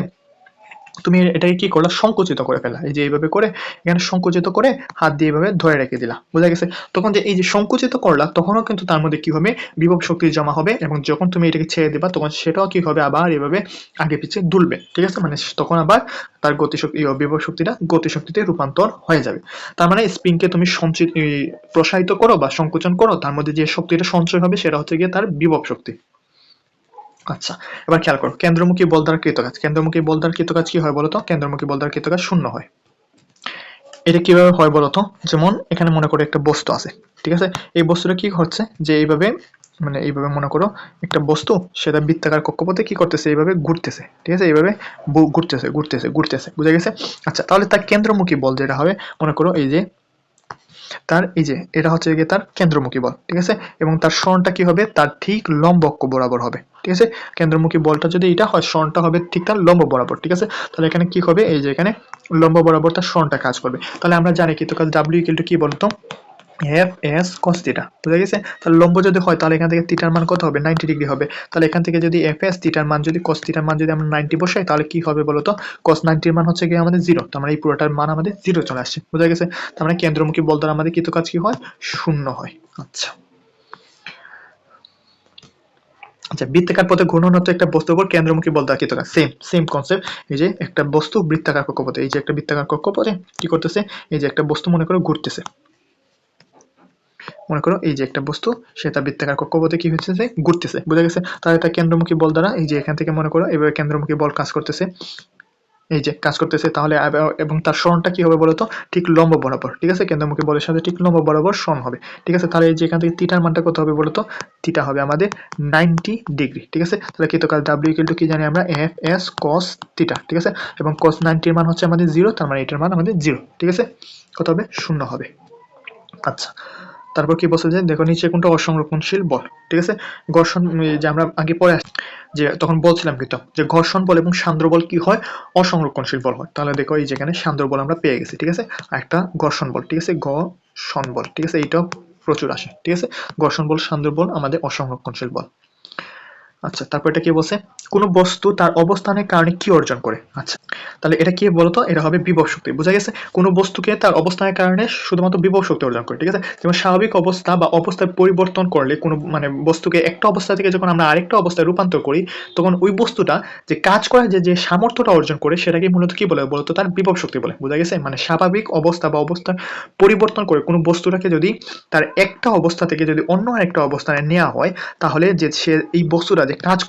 তুমি এটাকে কি করলা, সংকুচিত করে ফেলা, এই যে এইভাবে করে এখানে সংকুচিত করে হাত দিয়ে এইভাবে ধরে রেখে দিলা। বোঝা গেছে? তখন যে এই যে সংকুচিত করলা, তখনও কিন্তু তার মধ্যে কি হবে, বিভব শক্তি জমা হবে। এবং যখন তুমি এটাকে ছেড়ে দিবা, তখন সেটাও কি হবে, আবার এভাবে আগে পিছিয়ে দুলবে, ঠিক আছে? মানে তখন আবার তার গতিশক্তি, বিভব শক্তিটা গতিশক্তিতে রূপান্তর হয়ে যাবে। তার মানে স্প্রিংকে তুমি প্রসারিত করো বা সংকোচন করো, তার মধ্যে যে শক্তিটা সঞ্চয় হবে সেটা হচ্ছে গিয়ে তার বিভব শক্তি। আচ্ছা, এবার খেয়াল করো কেন্দ্রমুখী বল দ্বারা কৃতকাজ। কেন্দ্রমুখী বল দ্বারা কৃতকাজ কি হয় বলতো, কেন্দ্রমুখী বল দ্বারা কৃতকাজ শূন্য হয়। এটা কিভাবে হয় বলতো, যেমন এখানে মনে করো একটা বস্তু আছে, ঠিক আছে? এই বস্তুটা কি হচ্ছে, যে এইভাবে মানে এইভাবে মনে করো একটা বস্তু, সেটা বৃত্তাকার কক্ষপথে কি করতেছে, এইভাবে ঘুরতেছে, ঠিক আছে? এইভাবে ঘুরতেছে, বুঝা গেছে? আচ্ছা, তাহলে তার কেন্দ্রমুখী বল যেটা হবে, মনে করো এই যে তার এই যে এটা হচ্ছে গিয়ে তার কেন্দ্রমুখী বল, ঠিক আছে? এবং তার সরণটা কি হবে, তার ঠিক লম্ব অক্ষ বরাবর হবে, ঠিক আছে? কেন্দ্রমুখী বলটা যদি এটা হয়, সরণটা হবে ঠিক তার লম্ব বরাবর, ঠিক আছে? তাহলে এখানে কি হবে, এই যে এখানে লম্ব বরাবর তার সরণটা কাজ করবে। তাহলে আমরা জানি কি, তো কাজ ডাব্লিউ ইকুয়াল টু কি বলতো, এফ এস কস থিটা। বুঝা গেছে? তাহলে লম্ব যদি হয়, তাহলে এখান থেকে থিটার মান কত হবে, 90 ডিগ্রি হবে। তাহলে এখান থেকে যদি এফ এস থিটার মান, যদি কস থিটার মান যদি আমরা 90 বসাই, তাহলে কি হবে বলতো, কস 90 এর মান হচ্ছে গিয়ে আমাদের 0। তার মানে এই পুরোটার মান আমাদের 0 চলে আসছে। বুঝা গেছে? তার মানে কেন্দ্রমুখী বল দ্বারা আমাদের কৃত কাজ কি হয়, শূন্য হয়। আচ্ছা, আচ্ছা, বৃত্তাকার পথে ঘূর্ণনরত একটা বস্তুর উপর কেন্দ্রমুখী বল দ্বারা কৃত কাজ, সেম কনসেপ্ট। এই যে একটা বস্তু বৃত্তাকার কক্ষপথে, এই যে একটা বৃত্তাকার কক্ষপথে কি করতেছে, এই যে একটা বস্তু মনে করো ঘুরতেছে, মনে করো এই যে একটা বস্তু, সেটা বৃত্তাকার কক্ষপথে কি হচ্ছে, ঘুরতেছে। বুঝা গেছে? তাহলে তার কেন্দ্রমুখী বল দ্বারা এই যে এখান থেকে মনে করো এভাবে কেন্দ্রমুখী বল কাজ করতেছে, এই যে কাজ করতেছে, তাহলে এবং তার সরণটা কি হবে বলতো, ঠিক লম্ব বরাবর, ঠিক আছে, কেন্দ্রমুখী বলের সাথে ঠিক লম্ব বরাবর সরণ হবে, ঠিক আছে। তাহলে এই যে এখান থেকে থিটার মানটা কত হবে বলতো, থিটা হবে আমাদের 90 ডিগ্রি, ঠিক আছে। তাহলে কৃতকাল ডাব্লিউ ইকুয়াল টু কি জানি আমরা, এফ এস কস থিটা, ঠিক আছে। এবং কস 90 এর মান হচ্ছে আমাদের 0, তার মানে এটার মান আমাদের 0, ঠিক আছে, কত হবে, 0 হবে। আচ্ছা, তারপর কি বলছে যে দেখো নিচে কোনটা অসংরক্ষণশীল বল, ঠিক আছে। ঘর্ষণ, যে আমরা আগে পরে যে তখন বলছিলাম কিন্তু যে ঘর্ষণ বল এবং সান্দ্র বল কি হয়, অসংরক্ষণশীল বল হয়। তাহলে দেখো এই যেখানে সান্দ্র বল আমরা পেয়ে গেছি, ঠিক আছে, আর একটা ঘর্ষণ বল, ঠিক আছে, ঘর্ষণ বল, ঠিক আছে, এইটাও প্রচুর আসে, ঠিক আছে। ঘর্ষণ বল, সান্দ্র বল আমাদের অসংরক্ষণশীল বল। আচ্ছা, তারপর এটা কি বলছে, কোন বস্তু তার অবস্থানের কারণে কি অর্জন করে। আচ্ছা, তাহলে এটা কি বলতো, এটা হবে বিভব শক্তি, বোঝা গেছে। কোন বস্তুকে তার অবস্থানের কারণে শুধুমাত্র বিভব শক্তি অর্জন করে, ঠিক আছে। যেমন স্বাভাবিক অবস্থা বা অবস্থায় পরিবর্তন করলে কোনো মানে বস্তুকে একটা অবস্থা থেকে যখন আমরা আরেকটা অবস্থায় রূপান্তর করি, তখন ওই বস্তুটা যে কাজ করে, যে সামর্থ্যটা অর্জন করে, সেটাকে মূলত কি বলে বলতো, তার বিভব শক্তি বলে, বোঝা গেছে। মানে স্বাভাবিক অবস্থা বা অবস্থা পরিবর্তন করে কোনো বস্তুটাকে যদি তার একটা অবস্থা থেকে যদি অন্য আরেকটা অবস্থানে নেওয়া হয়, তাহলে যে সে এই বস্তুটা যে কাজ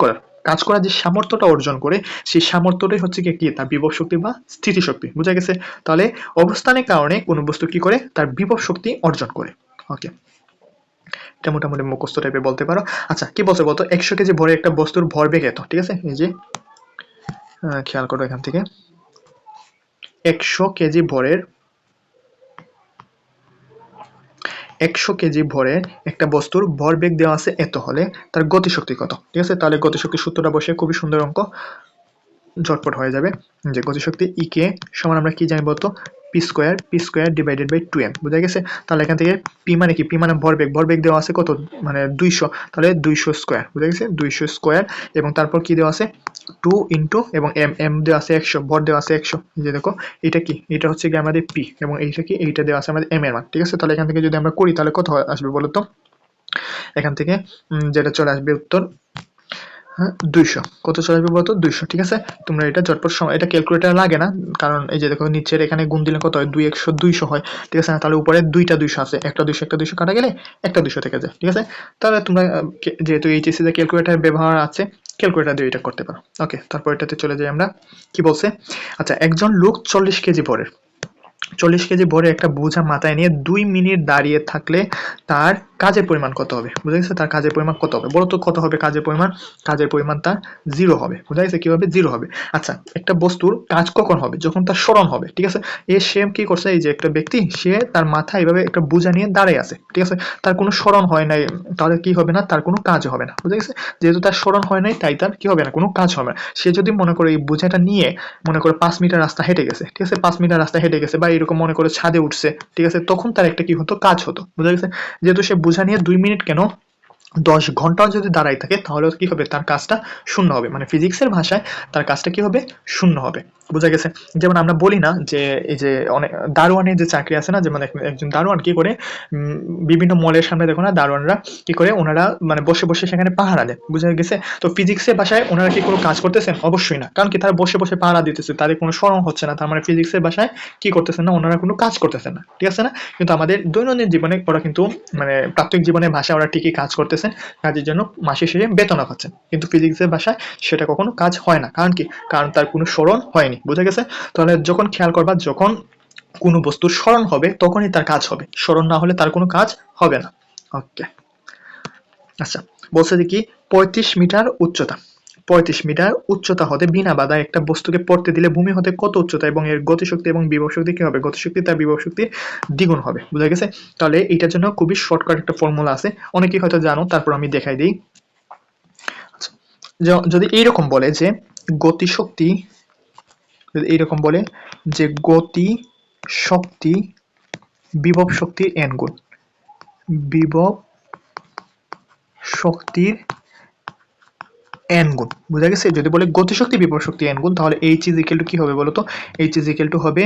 করার যে সামর্থ্যটা অর্জন করে, সেই সামর্থ্যটাই হচ্ছে কি তার বিভব শক্তি বা স্থিতিশক্তি, বুঝা গেছে। তাহলে অবস্থানের কারণে কোনো বস্তু কি করে, তার বিভব শক্তি অর্জন করে। ওকে, এটা মোটামুটি মুখস্থ টাইপের বলতে পারো। আচ্ছা, কি বলছে বলতো, 100 কেজি ভরে একটা বস্তুর ভরবেগ এত, ঠিক আছে। এই যে খেয়াল করো, এখান থেকে 100 কেজি ভরের 100 কেজি ভরের একটা বস্তুর ভরবেগ দেওয়া আছে এত হলে তার গতিশক্তি কত, ঠিক আছে। তাহলে গতিশক্তির সূত্রটা বসে খুবই সুন্দর অঙ্ক, ঝটপট হয়ে যাবে। যে গতিশক্তি ই কে সমান আমরা কি জানি বলতো, P square divided by 2m, বোঝা গেছে। তাহলে এখান থেকে পি মানে কি, পি মানে ভরবেগ দেওয়া আছে কত, মানে 200, তাহলে 200 স্কোয়ার, বোঝা গেছে, 200 স্কোয়ার। এবং তারপর কি দেওয়া আছে 2 ইন্টু এবং এম দেওয়া আছে 100, ভর দেওয়া আছে 100। যে দেখো এটা কি, এটা হচ্ছে কি আমাদের পি, এবং এইটা কি, এইটা দেওয়া আছে আমাদের এম এর মান, ঠিক আছে। তাহলে এখান থেকে যদি আমরা করি তাহলে কত আসবে বলতো, এখান থেকে যেটা চলে আসবে উত্তর 200, কত চলে আসবে বলতো, 200, ঠিক আছে। তোমরা এটা ঝটপট সময়, এটা ক্যালকুলেটর লাগে না, কারণ এই যে দেখো নিচের এখানে গুণ দিলে কত হয়, 2 100 200 হয়, ঠিক আছে। তাহলে উপরে দুইটা 200 আছে, একটা 200 কাটা গেলে একটা 200 থেকে যায়, ঠিক আছে। তাহলে তোমরা যেহেতু এইচএসসি তে ক্যালকুলেটর ব্যবহার আছে, ক্যালকুলেটর দিয়ে এটা করতে পারো। ওকে, তারপর এটাতে চলে যাই আমরা, কি বলছে। আচ্ছা, একজন লোক 40 কেজি ভরের 40 কেজি ভরে একটা বোঝা মাথায় নিয়ে 2 মিনিট দাঁড়িয়ে থাকলে তার কাজের পরিমাণ কত হবে, বুঝা গেছে। তার কাজের পরিমাণ কত হবে বলো তো, কত হবে কাজের পরিমাণ, কাজের পরিমাণ তার 0 হবে, বুঝা গেছে, কি হবে, 0 হবে। আচ্ছা, একটা বস্তুর কাজ কখন হবে, যখন তার স্মরণ হবে, ঠিক আছে। সে কি করছে, এই যে একটা ব্যক্তি, সে তার মাথায় এইভাবে একটা বোঝা নিয়ে দাঁড়িয়ে আছে, ঠিক আছে, তার কোনো স্মরণ হয় নাই, তাহলে কি হবে না, তার কোনো কাজ হবে না, বুঝা গেছে। যেহেতু তার স্মরণ হয় নাই, তাই তার কি হবে না, কোনো কাজ হবে না। সে যদি মনে করে এই বোঝাটা নিয়ে মনে করে 5 মিটার রাস্তা হেঁটে গেছে, ঠিক আছে, 5 মিটার রাস্তা হেঁটে গেছে, বা এরকম মনে করে ছাদে উঠছে, ঠিক আছে, তখন তার একটা কি হতো, কাজ হতো, বুঝা গেছে। যেহেতু সে বোঝা নিয়ে 2 মিনিট কেন 10 ঘন্টাও যদি দাঁড়াই থাকে, তাহলে কি হবে, তার কাজটা শূন্য হবে, মানে ফিজিক্সের ভাষায় তার কাজটা কি হবে, শূন্য হবে, বোঝা গেছে। যেমন আমরা বলি না যে এই যে অনেক দারোয়ানের যে চাকরি আছে না, যেমন একজন দারোয়ান কি করে, বিভিন্ন মলের সামনে দেখো না দারোয়ানরা কি করে, ওনারা মানে বসে বসে সেখানে পাহারা দেন, বুঝা গেছে। তো ফিজিক্সের ভাষায় ওনারা কি কোনো কাজ করতেছেন, অবশ্যই না, কারণ কি তারা বসে বসে পাহারা দিতেছে, তাদের কোনো স্মরণ হচ্ছে না, তার মানে ফিজিক্সের ভাষায় কি করতেছেন না, ওনারা কোনো কাজ করতেছেন না, ঠিক আছে না। কিন্তু আমাদের দৈনন্দিন জীবনে ওরা কিন্তু মানে প্রাত্যহিক জীবনের ভাষায় ওরা ঠিকই কাজ করতেছেন, কাজের জন্য মাসে শেষে বেতনও পাচ্ছেন। কিন্তু ফিজিক্সের ভাষায় সেটা কখনো কাজ হয় না, কারণ কি, কারণ তার কোনো স্মরণ হয়নি, বুঝা গেছে। তাহলে যখন খেয়াল করবা, যখন কোনো বস্তুর স্মরণ হবে তখনই তার কাজ হবে, স্মরণ না হলে তার কোনো কাজ হবে না। ওকে, আচ্ছা, বলছে যে কি 35 মিটার উচ্চতা, 35 মিটার উচ্চতা হতে বিনা বাধায় একটা বস্তুকে পড়তে দিলে ভূমি হতে কত উচ্চতা এবং এর গতিশক্তি এবং বিভব শক্তি কি হবে, গতিশক্তি তার বিভব শক্তি দ্বিগুণ হবে, বুঝা গেছে। তাহলে এটার জন্য খুবই শর্টকাট একটা ফর্মুলা আছে, অনেকেই হয়তো জানো, তারপর আমি দেখাই দিই। আচ্ছা, যদি এইরকম বলে যে গতিশক্তি, যদি এইরকম বলে যে গতি শক্তি বিভব শক্তির n গুণ, বিভব শক্তির n গুণ, বুঝা গেছে। যদি বলে গতিশক্তি বিভব শক্তি n গুণ, তাহলে h ইজ ইকুয়াল টু কি হবে বলতো, h ইজ ইকুয়াল টু হবে,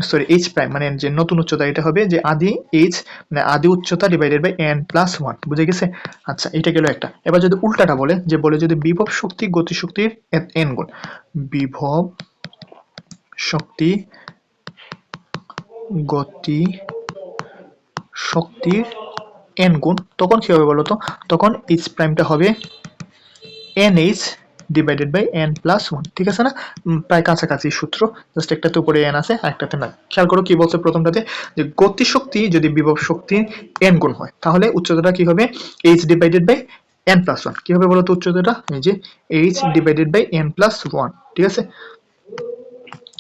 সরি h প্রাইম মানে যে নতুন উচ্চতা, এটা হবে যে আদি h মানে আদি উচ্চতা ডিভাইডেড বাই n প্লাস 1, বুঝা গেছে। আচ্ছা, এটা গেল একটা। এবার যদি উল্টাটা বলে, যে বলে যদি বিভব শক্তি গতিশক্তির n গুণ, বিভব শক্তি গতি শক্তির n গুণ, তখন কি হবে বলতো, তখন h প্রাইমটা হবে nh divided by n plus 1, ঠিক আছে না? প্রায় কাছাকাছি সূত্র, জাস্ট একটাতে উপরে n আছে আর একটাতে না। খেয়াল করো কি বলছে প্রথমটাতে, যে গতিশক্তি যদি বিভব শক্তির n গুণ হয় তাহলে উচ্চতাটা কি হবে, h divided by n plus 1। কি হবে বলো তো উচ্চতাটা, এই যে h divided by n plus 1, ঠিক আছে?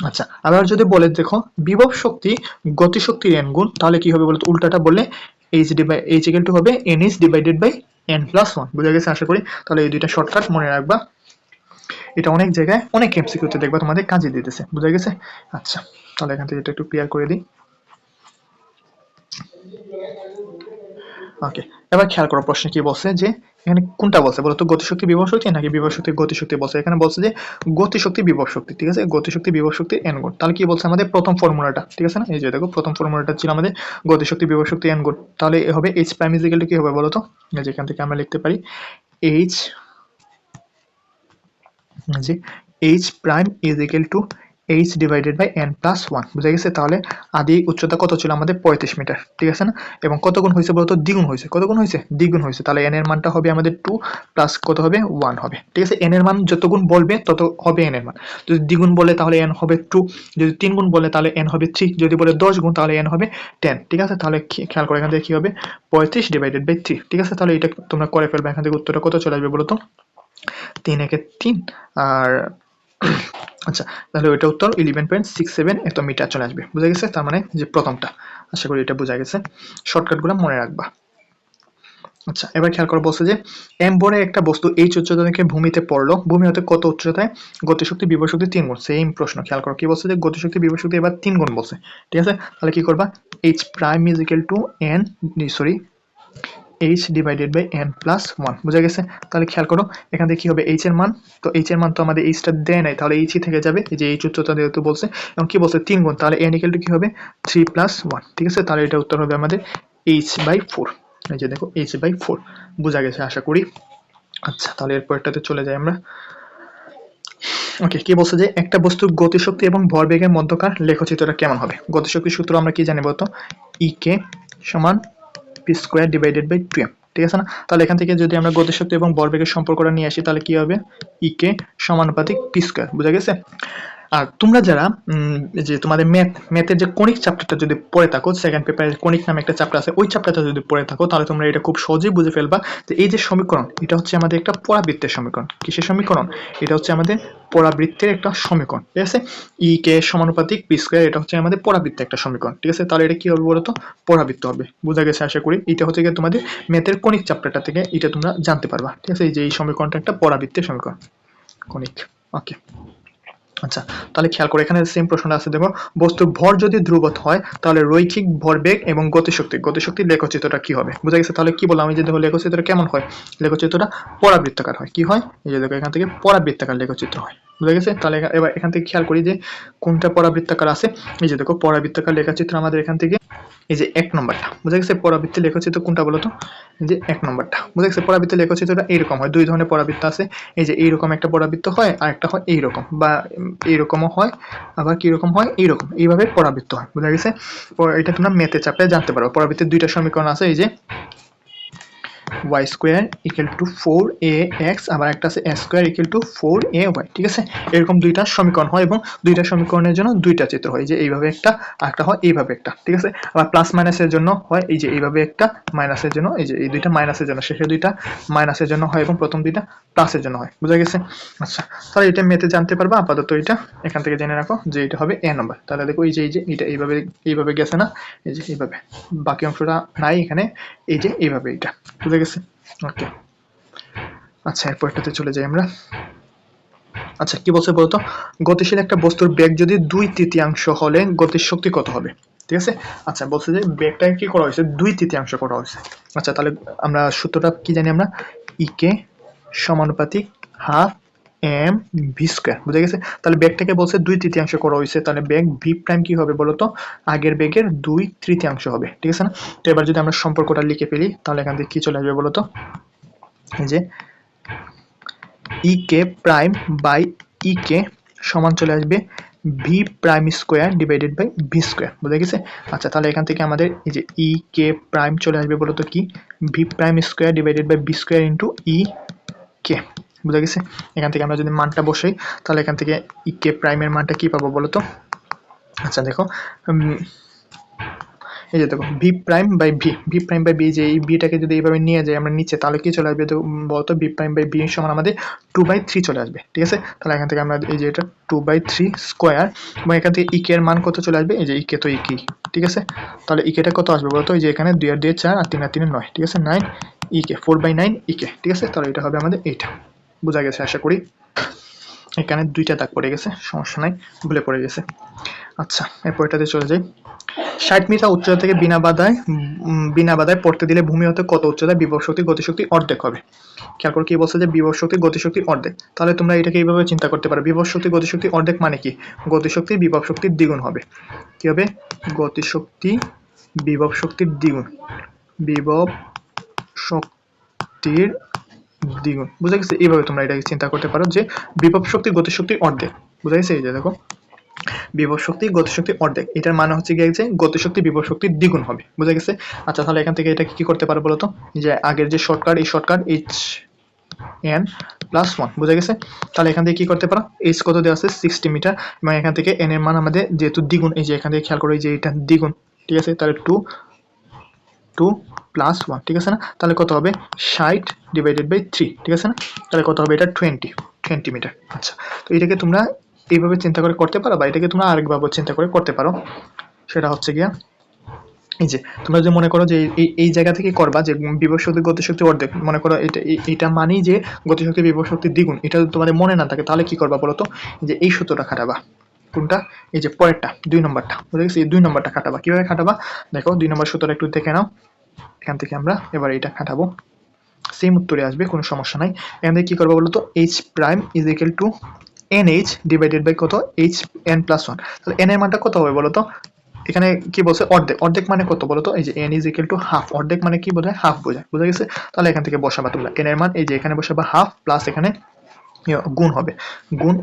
আচ্ছা, আবার যদি বলে দেখো বিভব শক্তি গতিশক্তির n গুণ, তাহলে কি হবে বলতো, উল্টাটা বললে h ইকুয়াল টু হবে nh divided by n plus 1। বুঝা গেছে আশা করি? তাহলে এই দুইটা শর্টকাট মনে রাখবা, এটা অনেক জায়গায় অনেক এমসিকিউতে দেখবা তোমাদের কাজে দিতেছে। বুঝা গেছে? আচ্ছা, তাহলে এখান থেকে এটা একটু ক্লিয়ার করে দিই। ওকে, এবার খেয়াল করো প্রশ্নে কি বলছে, যে এখানে কোনটা বলছে বলতো, গতিশক্তি বিভব শক্তি নাকি বিভব শক্তি গতিশক্তি বলছে? এখানে বলছে যে গতিশক্তি বিভব শক্তি, ঠিক আছে? গতিশক্তি বিভব শক্তির n গুণ। তাহলে কি বলছে আমাদের প্রথম ফর্মুলাটা, ঠিক আছে না? এই যে দেখো প্রথম ফর্মুলাটা ছিল আমাদের গতিশক্তি বিভব শক্তি n গুণ, তাহলে এ হবে h প্রাইম ইকুয়াল টু কি হবে বলতো, এই যে এখান থেকে আমরা লিখতে পারি h, যে h prime is equal to h divided by n plus 1। বুঝা গেছে? তাহলে আদি উচ্চতা কত ছিল আমাদের, 35 মিটার, ঠিক আছে না? এবং কত গুণ হয়েছে বলতো, দ্বিগুণ হয়েছে। কত গুণ হয়েছে? দ্বিগুণ হয়েছে। তাহলে n এর মানটা হবে আমাদের 2 প্লাস কত হবে, 1 হবে, ঠিক আছে? n এর মান যত গুণ বলবে তত হবে n এর মান। যদি দ্বিগুণ বলে তাহলে n হবে 2, যদি 3 গুণ বলে তাহলে n হবে 3, যদি বলে 10 গুণ তাহলে n হবে 10, ঠিক আছে? তাহলে খেয়াল করে এখান থেকে কি হবে, 35 ডিভাইডেড বাই 3, ঠিক আছে? তাহলে এটা তোমরা করে ফেলবে, এখান থেকে উত্তরটা কত চলে আসবে বলতো, 3 একে 3 আর আচ্ছা, তাহলে ওইটা উত্তর 11.67 এত মিটার চলে আসবে। বুঝা গেছে? তার মানে যে প্রথমটা, আশা করি এটা বোঝা গেছে। শর্টকাটগুলো মনে রাখবা। আচ্ছা, এবার খেয়াল করে বলছে যে m বড় একটা বস্তু h উচ্চতা থেকে ভূমিতে পড়লো, ভূমি হতে কত উচ্চতায়, গতিশক্তি বিভব শক্তি 3 গুণ। সেম প্রশ্ন, খেয়াল করো কি বলছে, যে গতিশক্তি বিভব শক্তি এবার 3 গুণ বলছে, ঠিক আছে? তাহলে কি করবা, h prime is equal to h divided by n plus 1। বুঝা গেছে? তাহলে খেয়াল করো এখান থেকে কি হবে, h এর মান, তো h এর মান তো আমাদের h টা দেয় নাই, তাহলে h থেকে যাবে, এই যে h উচ্চতা যেহেতু বলছে এবং কি বলছে 3 গুণ, তাহলে n ইকুয়াল টু কি হবে 3 প্লাস 1, ঠিক আছে? তাহলে এটা উত্তর হবে আমাদের h বাই 4। এই যে দেখো h বাই 4। বুঝা গেছে আশা করি? আচ্ছা, তাহলে এরপরটাতে চলে যাই আমরা। ওকে, কি বলছে যে একটা বস্তুর গতিশক্তি এবং ভরবেগের মধ্যকার লেখচিত্রটা কেমন হবে? গতিশক্তির সূত্র আমরা কি জানি বলতো, ek সমান p square divided by 2m, ঠিক আছে না? তাহলে এখান থেকে যদি আমরা গতিশক্তি এবং ভরবেগের সম্পর্কটা নিয়ে আসি তাহলে কি হবে, ek সমানুপাতিক p স্কয়ার। বুঝা গেছে? আর তোমরা যারা যে তোমাদের ম্যাথের যে কণিক চ্যাপ্টারটা যদি পড়ে থাকো, সেকেন্ড পেপারে কণিক নামে একটা চ্যাপ্টার আছে, ওই চ্যাপ্টারটা যদি পড়ে থাকো তাহলে তোমরা এটা খুব সহজেই বুঝে ফেলবা যে এই যে সমীকরণ, এটা হচ্ছে আমাদের একটা পরাবৃত্তের সমীকরণ। কিসের সমীকরণ? এটা হচ্ছে আমাদের পরাবৃত্তের একটা সমীকরণ, ঠিক আছে? ই কে সমানুপাতিক পি স্কয়ার, এটা হচ্ছে আমাদের পরাবৃত্তের একটা সমীকরণ, ঠিক আছে? তাহলে এটা কি হবে বলতো, পরাবৃত্ত হবে। বুঝা গেছে আশা করি? এটা হচ্ছে গিয়ে তোমাদের ম্যাথের কণিক চ্যাপ্টারটা থেকে এটা তোমরা জানতে পারবা, ঠিক আছে? এই যে এই সমীকরণটা একটা পরাবৃত্তের সমীকরণ, কণিক। ওকে, আচ্ছা, তাহলে খেয়াল করে এখানে সেম প্রশ্নটা আছে, দেখো বস্তুর ভর যদি ধ্রুবক হয় তাহলে রৈখিক ভরবেগ এবং গতিশক্তির লেখচিত্রটা কি হবে? বুঝা গেছে? তাহলে কি বললাম আমি, যে দেখো লেখচিত্রটা কেমন হয়, লেখচিত্রটা পরাবৃত্তাকার হয়। কি হয়? এই যে দেখো এখান থেকে পরাবৃত্তাকার লেখচিত্র হয়। বুঝা গেছে? তাহলে এবার এখান থেকে খেয়াল করি যে কোনটা পরাবৃত্তাকার আছে। এই যে দেখো পরাবৃত্তাকার লেখচিত্র আমাদের এখান থেকে এই যে 1 নম্বরটা। বুঝা গেছে? পরাবৃত্তের লেখচিত্র কোনটা বলতো, এই যে 1 নম্বরটা। বুঝা গেছে? পরাবৃত্তের লেখচিত্রটা এইরকম হয়, দুই ধরনের পরাবৃত্ত আছে। এই যে এইরকম একটা পরাবৃত্ত হয় আর একটা হয় এইরকম, বা এইরকমও হয়, আবার কিরকম হয়, এইরকম, এইভাবে পরাবৃত্ত হয়। বুঝা গেছে? এটা তোমরা ম্যাথের চ্যাপ্টারে জানতে পারো। পরাবৃত্তের দুইটা সমীকরণ আছে, এই যে y square equal to 4ax, আবার একটা আছে s square equal to 4ay, ঠিক আছে? এরকম দুইটা সমীকরণ হয় এবং দুইটা সমীকরণের জন্য দুইটা চিত্র হয়, যে এইভাবে একটা আর একটা হয় এইভাবে একটা, ঠিক আছে? আবার প্লাস মাইনাসের জন্য হয় এই যে এইভাবে একটা, মাইনাসের জন্য এই যে এই দুইটা মাইনাসের জন্য, শেষে দুইটা মাইনাসের জন্য হয় এবং প্রথম দুইটা প্লাসের জন্য হয়। বুঝা গেছে? আচ্ছা, তাহলে এটা মেথে জানতে পারবা। আপাতত এটা এখান থেকে জেনে রাখো যে এটা হবে a নাম্বার। তাহলে দেখো এই যে এটা এইভাবে গেছে না, এই যে এইভাবে, বাকি অংশটা নাই এখানে, এই যে এইভাবে এটা। বুঝা গেছে? ওকে, আচ্ছা এরপরটাতে চলে যাই আমরা। আচ্ছা, কি বলছে বলতো, গতিশীল একটা বস্তুর বেগ যদি 2/3 হলে গতির শক্তি কত হবে? ঠিক আছে? আচ্ছা, বলছে যে বেগটাকে কি করা হয়েছে, 2/3 করা হয়েছে। আচ্ছা, তাহলে আমরা সূত্রটা কি জানি আমরা, ইকে সমানুপাতিক হাফ এম ভি স্কয়ার। বুঝা গেছে? তাহলে বেগটাকে বলছে 2/3 করা হয়েছে, তাহলে বেগ ভি প্রাইম কি হবে বলতো, আগের বেগের 2/3 হবে, ঠিক আছে না? তো এবার যদি আমরা সম্পর্কটা লিখে ফেলি তাহলে এখান থেকে কি চলে আসবে বলতো, এই যে ইকে প্রাইম বাই ইকে সমান চলে আসবে v prime square divided by V square. বুঝা গেছে? আচ্ছা, তাহলে এখান থেকে আমাদের এই যে ই কে প্রাইম চলে আসবে বলতো কি, V prime square divided by V square into E K. বুঝা গেছে? এখান থেকে আমরা যদি মানটা বসাই তাহলে এখান থেকে ইকে প্রাইমের মানটা কি পাবো বলো তো? আচ্ছা দেখো, এই যে দেখো v prime by v prime by b, যে এই বিটাকে যদি এইভাবে নিয়ে যাই আমরা নিচে, তাহলে কি চলে আসবে তো বলতো? ভি প্রাইম বাই বি সমান আমাদের 2/3 চলে আসবে, ঠিক আছে? তাহলে এখান থেকে আমরা এই যে এটা 2/3 স্কোয়ার, এবং এখান থেকে ইকে এর মান কত চলে আসবে? এই যে ইকে তো ইকে, ঠিক আছে? তাহলে ইকেটা কত আসবে বলতো? এই যে এখানে 2 আর 2 4 আর 3 আর 3 9, ঠিক আছে? 9 ইকে, 4/9 ইকে, ঠিক আছে? তাহলে এটা হবে আমাদের এইটা। বোঝা গেছে আশা করি। এখানে 2টা দাগ পড়ে গেছে, সমস্যা নাই, ভুলে পড়ে গেছে। আচ্ছা, এরপর এটাতে চলে যাই। 60 মিটার উচ্চতা থেকে বিনা বাধায় পড়তে দিলে ভূমি হতে কত উচ্চতায় বিভব শক্তি গতিশক্তি অর্ধেক হবে? খেয়াল করো কি বলছে, যে বিভব শক্তি গতিশক্তি অর্ধেক। তাহলে তোমরা এটাকে এইভাবে চিন্তা করতে পারো, বিভব শক্তি গতিশক্তি অর্ধেক মানে কি? গতিশক্তি বিভব শক্তির দ্বিগুণ হবে। কি হবে? গতিশক্তি বিভব শক্তির দ্বিগুণ, বিভব শক্তির দ্বিগুণ। বুঝা গেছে? এইভাবে তোমরা এটাকে চিন্তা করতে পারো যে বিভব শক্তি গতিশক্তির অর্ধেক। বুঝা গেছে? এই যে দেখো, বিভব শক্তি গতিশক্তি অর্ধেক, এটার মানে হচ্ছে গিয়ে যে গতিশক্তি বিভব শক্তির দ্বিগুণ হবে। বুঝা গেছে? আচ্ছা, তাহলে এখান থেকে এটা কি করতে পারো বলতো? যে আগের যে শর্টকাট, এই শর্টকাট এইচ এন প্লাস 1, বুঝা গেছে? তাহলে এখান থেকে কি করতে পারো? এইচ কত দেওয়া আছে? 60 মিটার, এবং এখান থেকে এন এর মান আমাদের যেহেতু দ্বিগুণ, এই যে এখান থেকে খেয়াল করো, এই যে এটা দ্বিগুণ, ঠিক আছে? তাহলে 2 প্লাস 1, ঠিক আছে না? তাহলে কত হবে? 60 ডিভাইডেড বাই 3, ঠিক আছে না? তাহলে কত হবে? এটা 20 মিটার। আচ্ছা, তো এটাকে তোমরা এইভাবে চিন্তা করে করতে পারো, বা এটাকে তোমরা আরেকভাবে চিন্তা করে করতে পারো। সেটা হচ্ছে গিয়া এই যে তোমরা যে মনে করো যে এই জায়গা থেকে করবা যে বিভব শক্তি গতিশক্তি অর্ধেক, মনে করো এটা মানেই যে গতিশক্তি বিভব শক্তি দ্বিগুণ, এটা যদি তোমাদের মনে না থাকে তাহলে কি করবা বলো তো? যে এই সূত্রটা খাটাবা। কোনটা? এই যে পরেরটা, 2 নম্বরটা। বুঝে গেছি? এই 2 নম্বরটা খাটাবা। কিভাবে খাটাবা দেখো, 2 নম্বর সূত্রটা একটু দেখে নাও। এখান থেকে আমরা এবার এটা খাটাবো, সেম উত্তরে আসবে, কোনো সমস্যা নাই। এখান থেকে কি করবো বলতো? H prime is equal to NH divided by কত? H N plus 1। তাহলে এন এর মানটা কত হবে বলতো? এখানে কি বলছে? অর্ধেক। অর্ধেক মানে কত বলতো? এই যে n is equal to half. অর্ধেক মানে কি বোঝায়? হাফ বোঝায়। বুঝা গেছে? তাহলে এখান থেকে বসাবা তোমরা n এর মান, এই যে এখানে বসাবা হাফ, প্লাস এখানে গুণ হবে, গুণ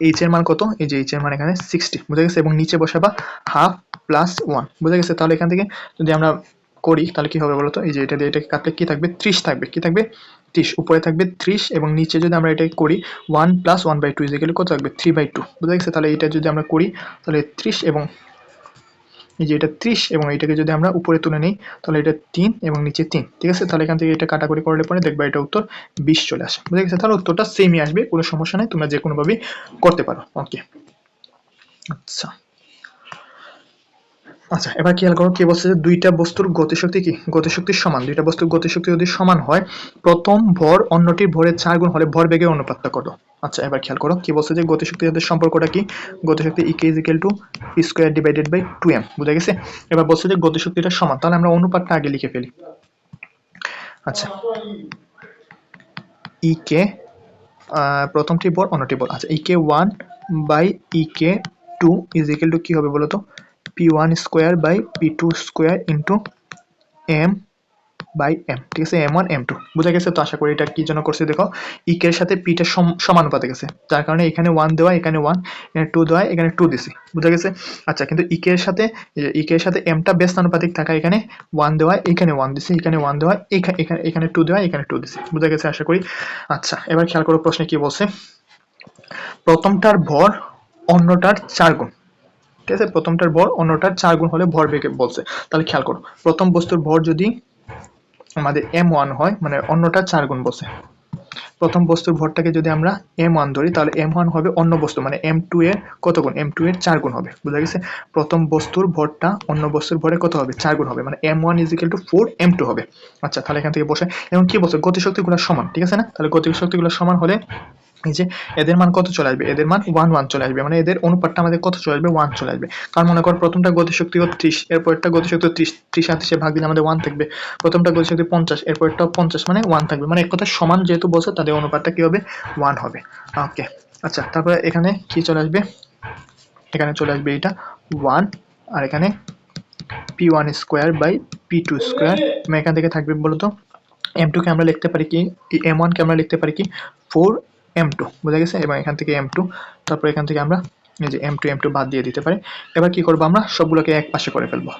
এইচ এর মান কত? এই যে এইচ এর মান এখানে 60, বুঝা গেছে? এবং নিচে বসাবা হাফ প্লাস 1, বুঝা গেছে? তাহলে এখান থেকে যদি আমরা করি তাহলে কি হবে বলতো? এই যে এটা দিয়ে এটাকে কাটলে কি থাকবে? 30 থাকবে। কি থাকবে? 30। উপরে থাকবে 30, এবং নিচে যদি আমরা এটাকে করি 1 প্লাস 1/2 ইজ ইকুয়াল কত থাকবে? 3/2, বুঝা গেছে? তাহলে এটা যদি আমরা করি তাহলে 30, এবং এই যে এটা 30, এবং এটাকে যদি আমরা উপরে তুলে নিই তাহলে এটা 3 এবং নিচে 3, ঠিক আছে? তাহলে এখান থেকে এটা কাটাকুটি করলে পরে দেখবা এটা উত্তর 20 চলে আসে। বুঝা গেছে? তাহলে উত্তরটা সেমই আসবে, কোনো সমস্যা নাই, তোমরা যে কোনো ভাবেই করতে পারো। ওকে, আচ্ছা আচ্ছা, এবার খেয়াল করো কি বলছে, যে দুইটা বস্তুর গতিশক্তি কি? গতিশক্তির সমান। দুইটা বস্তুর গতিশক্তি যদি সমান হয়, প্রথম ভর অন্যটির ভরের 4 গুণ হলে ভরবেগের অনুপাতটা কত? আচ্ছা, এবার খেয়াল করো কি বলছে, যে গতিশক্তির সাথে সম্পর্কটা কি? গতিশক্তি E = p square divided by 2m, বুঝা গেছে? এবার বলছে যে গতিশক্তিটা সমান, তাহলে আমরা অনুপাতটা আগে লিখে ফেলি। আচ্ছা, E কে প্রথমটি ভর অন্যটি ভর। আচ্ছা, E কে 1 বাই E কে 2 ইজ ইকুয়াল টু কি হবে বলতো? p1 square by p2 square into m by m, ঠিক আছে? m1 m2, বুঝা গেছে? তো আশা করি এটা কি জন্য করছি দেখো, e এর সাথে p টা সমানুপাতে গেছে, যার কারণে এখানে 1 দেওয়া, এখানে 1, এখানে 2 দেওয়া, এখানে 2 দিছি। বুঝা গেছে? আচ্ছা, কিন্তু e এর সাথে m টা ব্যস্ত আনুপাতিক থাকা, এখানে 1 দেওয়া, এখানে 1 দিছি, এখানে 1 দেওয়া, এখানে 2 দেওয়া, এখানে 2 দিছি। বুঝা গেছে আশা করি? আচ্ছা, এবার খেয়াল করো প্রশ্নে কি বলছে, প্রথমটার ভর অন্যটার 4 গুণ, ঠিক আছে? প্রথমটার ভর অন্যটার 4 গুণ হলে ভরবেগ বলছে। তাহলে খেয়াল করো, প্রথম বস্তুর ভর যদি আমাদের m1 হয়, মানে অন্যটা 4 গুণ বলছে। প্রথম বস্তুর ভরটাকে যদি আমরা m1 ধরি, তাহলে m1 হবে অন্য বস্তু, মানে m2 এর কত গুণ? m2 এর 4 গুণ হবে। বুঝা গেছে? প্রথম বস্তুর ভরটা অন্য বস্তুর ভরে কত হবে? 4 গুণ হবে, মানে m1 = 4 m2 হবে। আচ্ছা, তাহলে এখান থেকে বসে এখন কি বলছে? গতিশক্তিগুলো সমান, ঠিক আছে না? তাহলে গতিশক্তিগুলো সমান হলে এই যে এদের মান কত চলে আসবে? এদের মান 1 1 চলে আসবে, মানে এদের অনুপাতটা আমাদের কত চলে আসবে? 1 চলে আসবে। কারণ মনে কর প্রথমটা গতিশক্তি 30, এরপরটা গতিশক্তি 30 আর 30 ভাগ দিলে আমাদের 1 থাকবে। প্রথমটা গতিশক্তি 50, এরপরটাও 50, মানে 1 থাকবে। মানে এক কথা সমান যেহেতু বলছে, তাদের অনুপাতটা কি হবে? 1 হবে। ওকে, আচ্ছা, তারপরে এখানে কি চলে আসবে? এখানে চলে আসবে এটা 1, আর এখানে p1 square by p2 square, এবং এখান থেকে থাকবে বলতো m2 কে আমরা লিখতে পারি কি? m1 কে আমরা লিখতে পারি কি? 4 m2, বুঝা গেছে? এবং এখান থেকে m2, তারপর এখান থেকে আমরা এই যে m2 বাদ দিয়ে দিতে পারি। এবার কি করব, আমরা সবগুলোকে এক পাশে করে ফেলবো।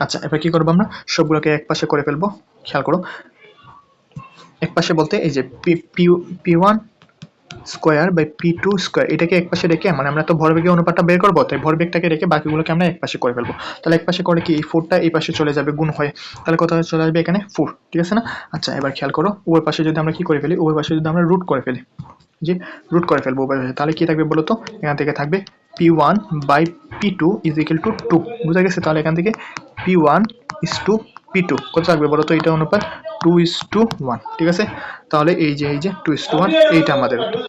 আচ্ছা, এবার কি করবো আমরা সবগুলোকে এক পাশে করে ফেলবো। খেয়াল করো, এক পাশে বলতে এই যে P one square by P two square এটাকে এক পাশে রেখে, মানে আমরা তো ভরবেগের অনুপাতটা বের করবো, তাই ভরবেগটাকে রেখে বাকিগুলোকে আমরা এক পাশে করে ফেলবো। তাহলে এক পাশে করে কি এই 4টা এই পাশে চলে যাবে গুণ হয়ে, তাহলে কত চলে আসবে এখানে 4, ঠিক আছে না? আচ্ছা, এবার খেয়াল করো উভয় পাশে যদি আমরা কি করে ফেলি, উভয় পাশে যদি আমরা রুট করে ফেলি, যে রুট করে ফেলবো উভয় পাশে, তাহলে কি থাকবে বলো তো? এখান থেকে থাকবে P one by পি2 is equal two 2, বুঝা গেছে? তাহলে এখান থেকে পি1 ইজ টু পি2 কত থাকবে বলো তো? এটা অনুপাত 2:1, ঠিক আছে? তাহলে এই যে 2:1 এইটা আমাদের উত্তর।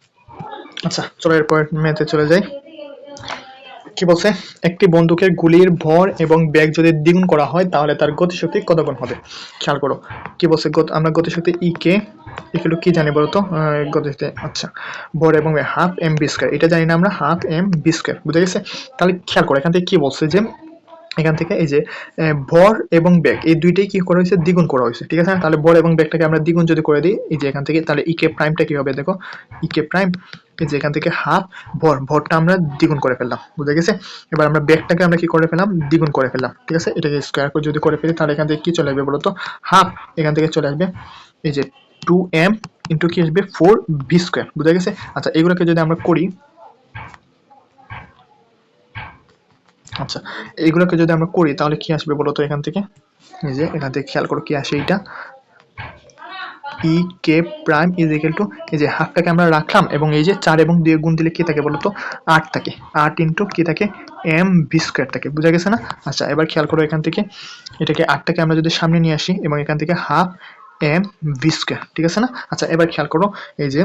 আচ্ছা, চলো এরপর ম্যাথে চলে যাই। কি বলছে? একটি বন্দুকের গুলির ভর এবং বেগ যদি দ্বিগুণ করা হয় তাহলে তার গতিশক্তি কত গুণ হবে? খেয়াল করো কি বলছে, আমরা গতিশক্তি ই কে এগুলো কি জানি বলতো? গতিশক্তি, আচ্ছা, ভর এবং হাফ এম বি স্কোয়ার, এটা জানি না আমরা, হাফ এম বি স্কোয়ার, বুঝে গেছে? তাহলে খেয়াল করো এখান থেকে কি বলছে, যে এখান থেকে এই যে ভর এবং বেগ এই দুইটাই কি করা হয়েছে? দ্বিগুণ করা হয়েছে, ঠিক আছে? তাহলে ভর এবং বেগটাকে আমরা দ্বিগুণ যদি করে দিই, এই যে এখান থেকে, তাহলে ইকে প্রাইমটা কি হবে দেখো, ইকে প্রাইম এই যে এখান থেকে হাফ ভরটা আমরা দ্বিগুণ করে ফেললাম, বুঝে গেছে? এবার আমরা বেগটাকে আমরা কি করে ফেললাম? দ্বিগুণ করে ফেললাম, ঠিক আছে? এটাকে স্কোয়ার করে যদি করে ফেলি তাহলে এখান থেকে কি চলে আসবে বলতো? হাফ, এখান থেকে চলে আসবে এই যে 2m ইন্টু কি আসবে 4b স্কোয়ার, বুঝে গেছে? আচ্ছা, এগুলোকে যদি আমরা করি, আচ্ছা এইগুলোকে যদি আমরা করি তাহলে কি আসবে বলতো? এখান থেকে এই যে এখান থেকে খেয়াল করো কি আসে, এইটা ই কে প্রাইম ইজ ইকুয়াল টু এই যে হাফটাকে আমরা রাখলাম এবং এই যে 4 এবং 2 গুণ দিলে কি থাকে বলতো? 8 থাকে, 8 ইন্টু কি থাকে? এম বি স্কোয়ার থাকে, বুঝা গেছে না? আচ্ছা, এবার খেয়াল করো এখান থেকে এটাকে 8টাকে আমরা যদি সামনে নিয়ে আসি এবং এখান থেকে হাফ এম বি স্কোয়ার, ঠিক আছে না? আচ্ছা, এবার খেয়াল করো এই যে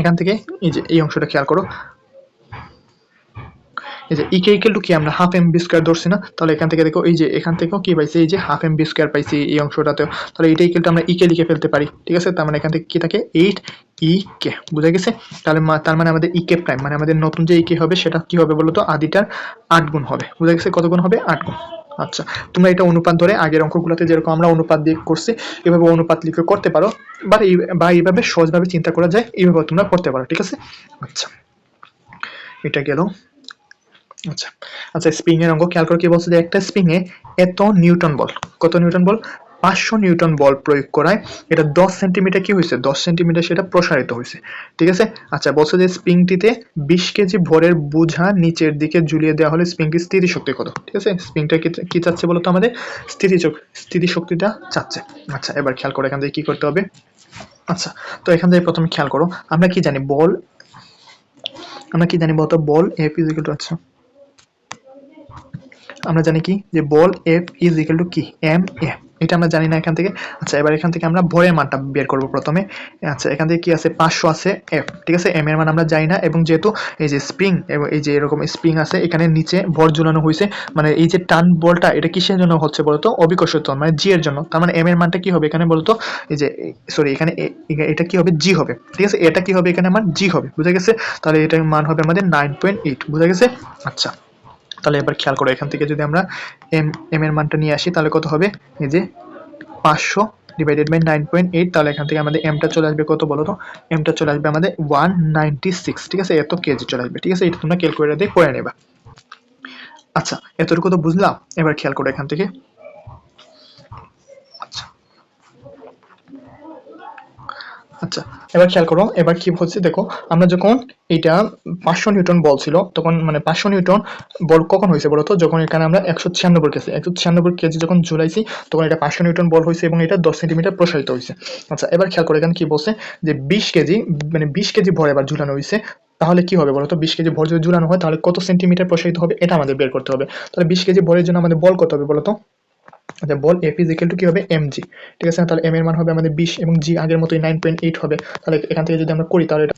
এখান থেকে এই যে এই অংশটা খেয়াল করো, এই যে ইকে ইকুয়াল টু কি আমরা হাফ এম বি স্কোয়ার ধরছি না? তাহলে এখান থেকে দেখো এই যে এখান থেকেও কি পাইছি, এই যে হাফ এম বি স্কোয়ার পাইছি এই অংশটাতেও, তাহলে এটা ইকুয়াল টু আমরা ইকে লিখে ফেলতে পারি, ঠিক আছে? তার মানে এখান থেকে কি থাকে 8 ই কে, বুঝা গেছে? তাহলে তার মানে আমাদের ইকে প্রাইম মানে আমাদের নতুন যে ইকে হবে সেটা কি হবে বলতো? আদিটার 8 গুণ হবে, বুঝা গেছে? কত গুণ হবে? 8 গুণ। আচ্ছা, তোমরা এটা অনুপাত ধরে আগের অঙ্কগুলোতে যেরকম আমরা অনুপাত দিয়ে করছি এভাবে অনুপাত লিখে করতে পারো, বা এইভাবে সহজভাবে চিন্তা করা যায়, এইভাবে তোমরা করতে পারো, ঠিক আছে? আচ্ছা, এটা গেল। আচ্ছা আচ্ছা, স্প্রিং এর অঙ্ক খেয়াল করে কি বলছে, যে একটা স্প্রিং এ এত নিউটন বল, কত নিউটন বল? 500 নিউটন বল প্রয়োগ করায় এটা 10 সেন্টিমিটার কি হয়েছে? 10 সেন্টিমিটার সেটা প্রসারিত হয়েছে, ঠিক আছে? আচ্ছা, বলছে যে স্প্রিংটিতে 20 কেজি ভরের বোঝা নিচের দিকে ঝুলিয়ে দেওয়া হলে স্প্রিংটির স্থিতিশক্তি কত? ঠিক আছে, স্প্রিংটা কি চাচ্ছে বলতো? আমাদের স্থিতিশক্তিটা চাচ্ছে। আচ্ছা, এবার খেয়াল করো এখান থেকে কি করতে হবে। আচ্ছা, তো এখান থেকে প্রথমে খেয়াল করো আমরা কি জানি বলতো? বল এফ ইজ ইকুয়াল টু, আচ্ছা আমরা জানি কি, যে বল এফ ইজ ইকুয়াল টু কি এম এ, এটা আমরা জানি না এখান থেকে। আচ্ছা, এবার এখান থেকে আমরা ভরের মানটা বের করব প্রথমে। আচ্ছা, এখান থেকে কি আছে? 500 আছে এফ, ঠিক আছে? এম এর মান আমরা জানি না, এবং যেহেতু এই যে স্প্রিং এবং এই যে এরকম স্প্রিং আছে এখানে নিচে ভর ঝুলানো হয়েছে, মানে এই যে টান বলটা এটা কিসের জন্য হচ্ছে বলতো? অভিকর্ষের ত্বরণ, মানে জি এর জন্য। তার মানে এম এর মানটা কি হবে এখানে বলতো? এই যে সরি, এখানে এটা কি হবে? জি হবে, ঠিক আছে? এটা কি হবে? এখানে আমার জি হবে, বুঝা গেছে? তাহলে এটার মান হবে আমাদের 9.8, বুঝা গেছে? আচ্ছা, তাহলে এবার খেয়াল করো এখান থেকে যদি আমরা এম এর মানটা নিয়ে আসি তাহলে কত হবে? এই যে 500 ডিভাইডেড বাই 9.8, তাহলে এখান থেকে আমাদের এমটা চলে আসবে কত বলো তো? এমটা চলে আসবে আমাদের 196, ঠিক আছে? এত কেজি চলে আসবে, ঠিক আছে? এটা তোমরা ক্যালকুলেটর দিয়ে করে নেবা। আচ্ছা, এতটুকু তো বুঝলাম। এবার খেয়াল করো এখান থেকে, আচ্ছা আচ্ছা এবার খেয়াল করো এবার কি হচ্ছে দেখো, আমরা যখন এটা 500 নিউটন বল ছিল তখন, মানে 500 নিউটন বল কখন হয়েছে বলতো? যখন এখানে আমরা 196 কেজি যখন ঝুলাইছি তখন এটা 500 নিউটন বল হয়েছে এবং এটা 10 সেন্টিমিটার প্রসারিত হয়েছে। আচ্ছা, এবার খেয়াল করো এখানে কি বলছে, যে 20 কেজি, মানে 20 কেজি ভর এবার ঝুলানো হয়েছে, তাহলে কি হবে বলতো? 20 কেজি ভর যদি ঝুলানো হয় তাহলে কত সেন্টিমিটার প্রসারিত হবে এটা আমাদের বের করতে হবে। তাহলে 20 কেজি ভরের জন্য আমাদের বল কত হবে বলতো? আচ্ছা, বল এফ ইজ ইকুয়াল টু কি হবে? এম জি, ঠিক আছে? তাহলে এম এর মান হবে আমাদের 20 এবং জি আগের মতোই 9.8 হবে। তাহলে এখান থেকে যদি আমরা করি তাহলে এটা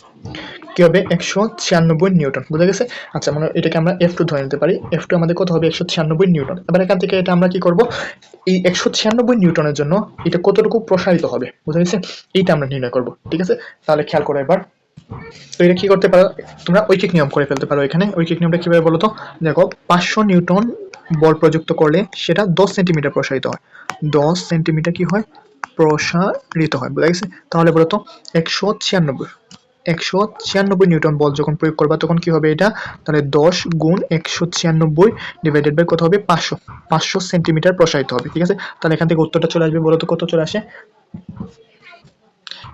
কি হবে? 196 নিউটন, বুঝা গেছে? আচ্ছা, মানে এটাকে আমরা F2 ধরে নিতে পারি। F2 আমাদের কত হবে? 196 নিউটন। এবার এখান থেকে এটা আমরা কি করব, এই 196 নিউটনের জন্য এটা কতটুকু প্রসারিত হবে, বুঝা গেছে? এইটা আমরা নির্ণয় করব, ঠিক আছে? তাহলে খেয়াল করো এবার, তো এটা কি করতে পারো তোমরা? ঐকিক নিয়ম করে ফেলতে পারো। এখানে ঐকিক নিয়মটা কিভাবে বলো তো? দেখো, 500 নিউটন বল প্রযুক্ত করলে সেটা 10 সেন্টিমিটার প্রসারিত হয়, 10 সেন্টিমিটার কি হয়? প্রসারিত হয়, বুঝা গেছে? তাহলে বলো তো 196 196 নিউটন বল যখন প্রয়োগ করবা তখন কি হবে এটা, তাহলে 10 গুণ 196 ডিভাইডেড বাই কত হবে 500 সেন্টিমিটার প্রসারিত হবে। ঠিক আছে, তাহলে এখান থেকে উত্তরটা চলে আসবে, বলো তো কত চলে আসে?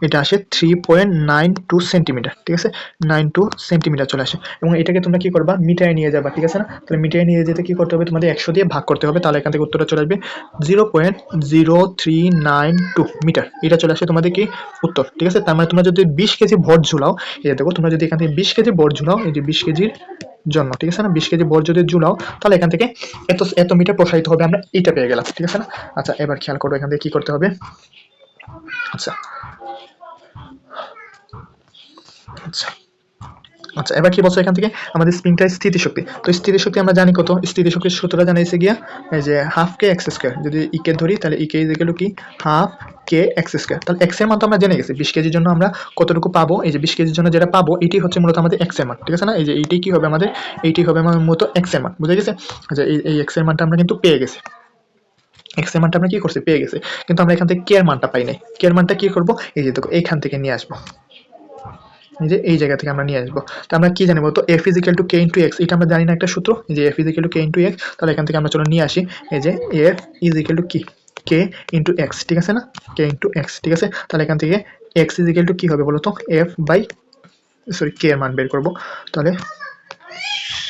এটা আসে 3.92 সেন্টিমিটার। ঠিক আছে, 92 সেন্টিমিটার চলে আসে। এবং এটাকে তোমরা কি করবা, মিটারে নিয়ে যাবা। ঠিক আছে না, তাহলে মিটারে নিয়ে যেতে কি করতে হবে, তোমাদের 100 দিয়ে ভাগ করতে হবে। তাহলে এখান থেকে উত্তরটা চলে আসবে 0.0392 মিটার। এটা চলে আসে তোমাদের কি উত্তর। ঠিক আছে, তার মানে তোমরা যদি 20 কেজি ভর ঝুলাও, এই দেখো তোমরা যদি এখান থেকে 20 কেজি ভর ঝুলাও, এই যে 20 কেজির জন্য, ঠিক আছে না, 20 কেজি ভর যদি ঝুলাও তাহলে এখান থেকে এত এত মিটার প্রসারিত হবে, আমরা এটা পেয়ে গেলাম। ঠিক আছে না। আচ্ছা, এবার খেয়াল করো এখান থেকে কি করতে হবে। আচ্ছা আচ্ছা আচ্ছা, এবার কি বলছো এখান থেকে, আমাদের স্প্রিংটা স্থিতিশক্তি। তো স্থিতিশক্তি আমরা জানি কত, স্থিতিশক্তির সূত্রটা জানাইছে গিয়া এই যে হাফ কে এক্স স্কোয়ার। যদি ইকে ধরি তাহলে ইকে ইজ ইকুয়াল টু কি, হাফ কে এক্স স্কোয়ার। তাহলে এক্স এর মান তো আমরা জেনে গেছি, 20 কেজির জন্য আমরা কতটুকু পাবো, এই যে 20 কেজির জন্য যেটা পাবো এটি হচ্ছে মূলত আমাদের এক্স এর মান। ঠিক আছে না, এই যে এইটি কি হবে আমাদের, এইটি হবে আমার মূলত এক্স এর মান, বুঝা গেছে। আচ্ছা, এই এক্স এর মানটা আমরা কিন্তু পেয়ে গেছি, এক্স এর মানটা আমরা কি করছি, পেয়ে গেছি। কিন্তু আমরা এখান থেকে কে এর মানটা পাই নাই। কে এর মানটা কি করবো, এই যে দেখো এইখান থেকে নিয়ে আসবো, এই যে এই জায়গা থেকে আমরা নিয়ে আসবো। তো আমরা কি জানি বলতো, F is equal two K into x, এটা আমরা জানি না একটা সূত্র, এই যে f is equal two K into x. তাহলে এখান থেকে আমরা চলো নিয়ে আসি, এই যে এফ ইজ ইকুয়াল টু কি, কে ইন্টু এক্স। ঠিক আছে না, কে ইন্টু এক্স। ঠিক আছে, তাহলে এখান থেকে এক্স ইজ ইকুয়াল টু কি হবে বলতো, এফ বাই, সরি কে এর মান বের করবো। তাহলে